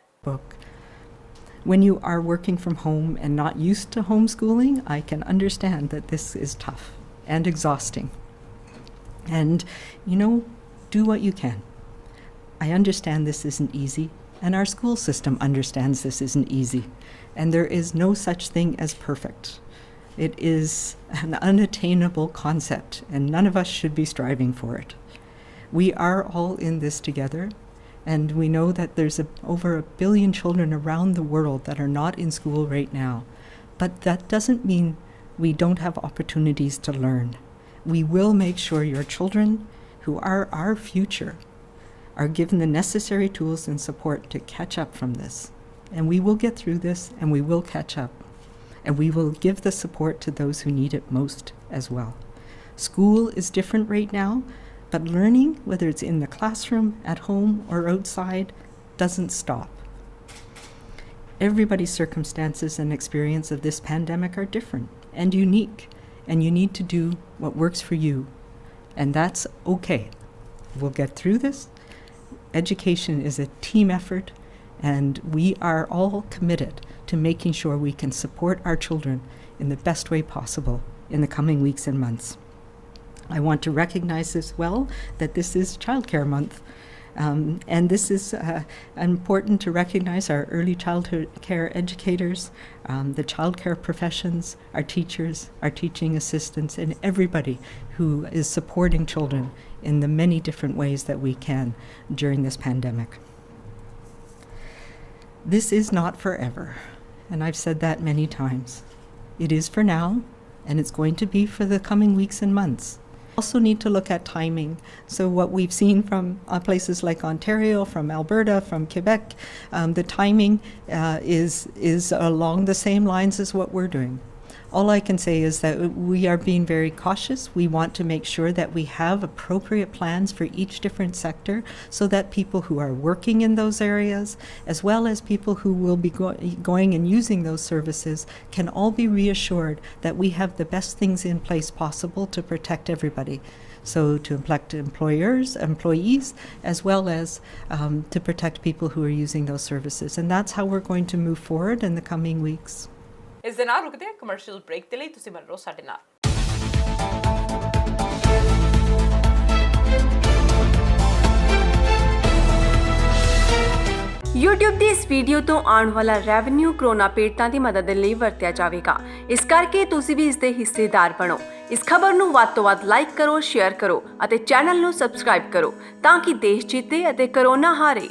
When you are working from home and not used to homeschooling, I can understand that this is tough and exhausting. And, do what you can. I understand this isn't easy, and our school system understands this isn't easy, and there is no such thing as perfect. It is an unattainable concept, and none of us should be striving for it. We are all in this together, and we know that there's over 1 billion children around the world that are not in school right now. But that doesn't mean we don't have opportunities to learn. We will make sure your children, who are our future, are given the necessary tools and support to catch up from this. And we will get through this, and we will catch up. And we will give the support to those who need it most as well. School is different right now, but learning, whether it's in the classroom, at home, or outside, doesn't stop. Everybody's circumstances and experience of this pandemic are different and unique, and you need to do what works for you, and that's okay. We'll get through this. Education is a team effort, and we are all committed to making sure we can support our children in the best way possible in the coming weeks and months. I want to recognize as well that this is Childcare Month, and this is important to recognize our early childhood care educators, the childcare professions, our teachers, our teaching assistants, and everybody who is supporting children in the many different ways that we can during this pandemic. This is not forever, and I've said that many times. It is for now, and it's going to be for the coming weeks and months. Also need to look at timing. So what we've seen from places like Ontario, from Alberta, from Quebec, the timing is along the same lines as what we're doing. all I can say is that we are being very cautious. We want to make sure that we have appropriate plans for each different sector so that people who are working in those areas, as well as people who will be going and using those services, can all be reassured that we have the best things in place possible to protect everybody. So to protect employees, as well as to protect people who are using those services. And that's how we're going to move forward in the coming weeks. ਇਸ ਦੇ ਨਾਲ ਰੁਕਦੇ ਹਾਂ commercial break ਦੇ ਲਈ। ਤੁਸੀਂ ਬਣੇ ਰਹੋ ਸਾਡੇ ਨਾਲ। YouTube ਦੀ ਇਸ ਵੀਡੀਓ ਤੋਂ ਆਉਣ ਵਾਲਾ ਰੈਵਨਿਊ ਕਰੋਨਾ ਪੀੜਤਾਂ ਦੀ ਮਦਦ ਦੇ ਲਈ ਵਰਤਿਆ ਜਾਵੇਗਾ। ਇਸ ਕਰਕੇ ਤੁਸੀਂ ਵੀ ਇਸ ਦੇ ਹਿੱਸੇਦਾਰ ਬਣੋ। ਇਸ ਖਬਰ ਨੂੰ ਵੱਧ ਤੋਂ ਵੱਧ ਲਾਈਕ ਕਰੋ, ਸ਼ੇਅਰ ਕਰੋ ਅਤੇ ਚੈਨਲ ਨੂੰ ਸਬਸਕ੍ਰਾਈਬ ਕਰੋ ਤਾਂ ਕਿ ਦੇਸ਼ ਜਿੱਤੇ ਅਤੇ ਕਰੋਨਾ ਹਾਰੇ।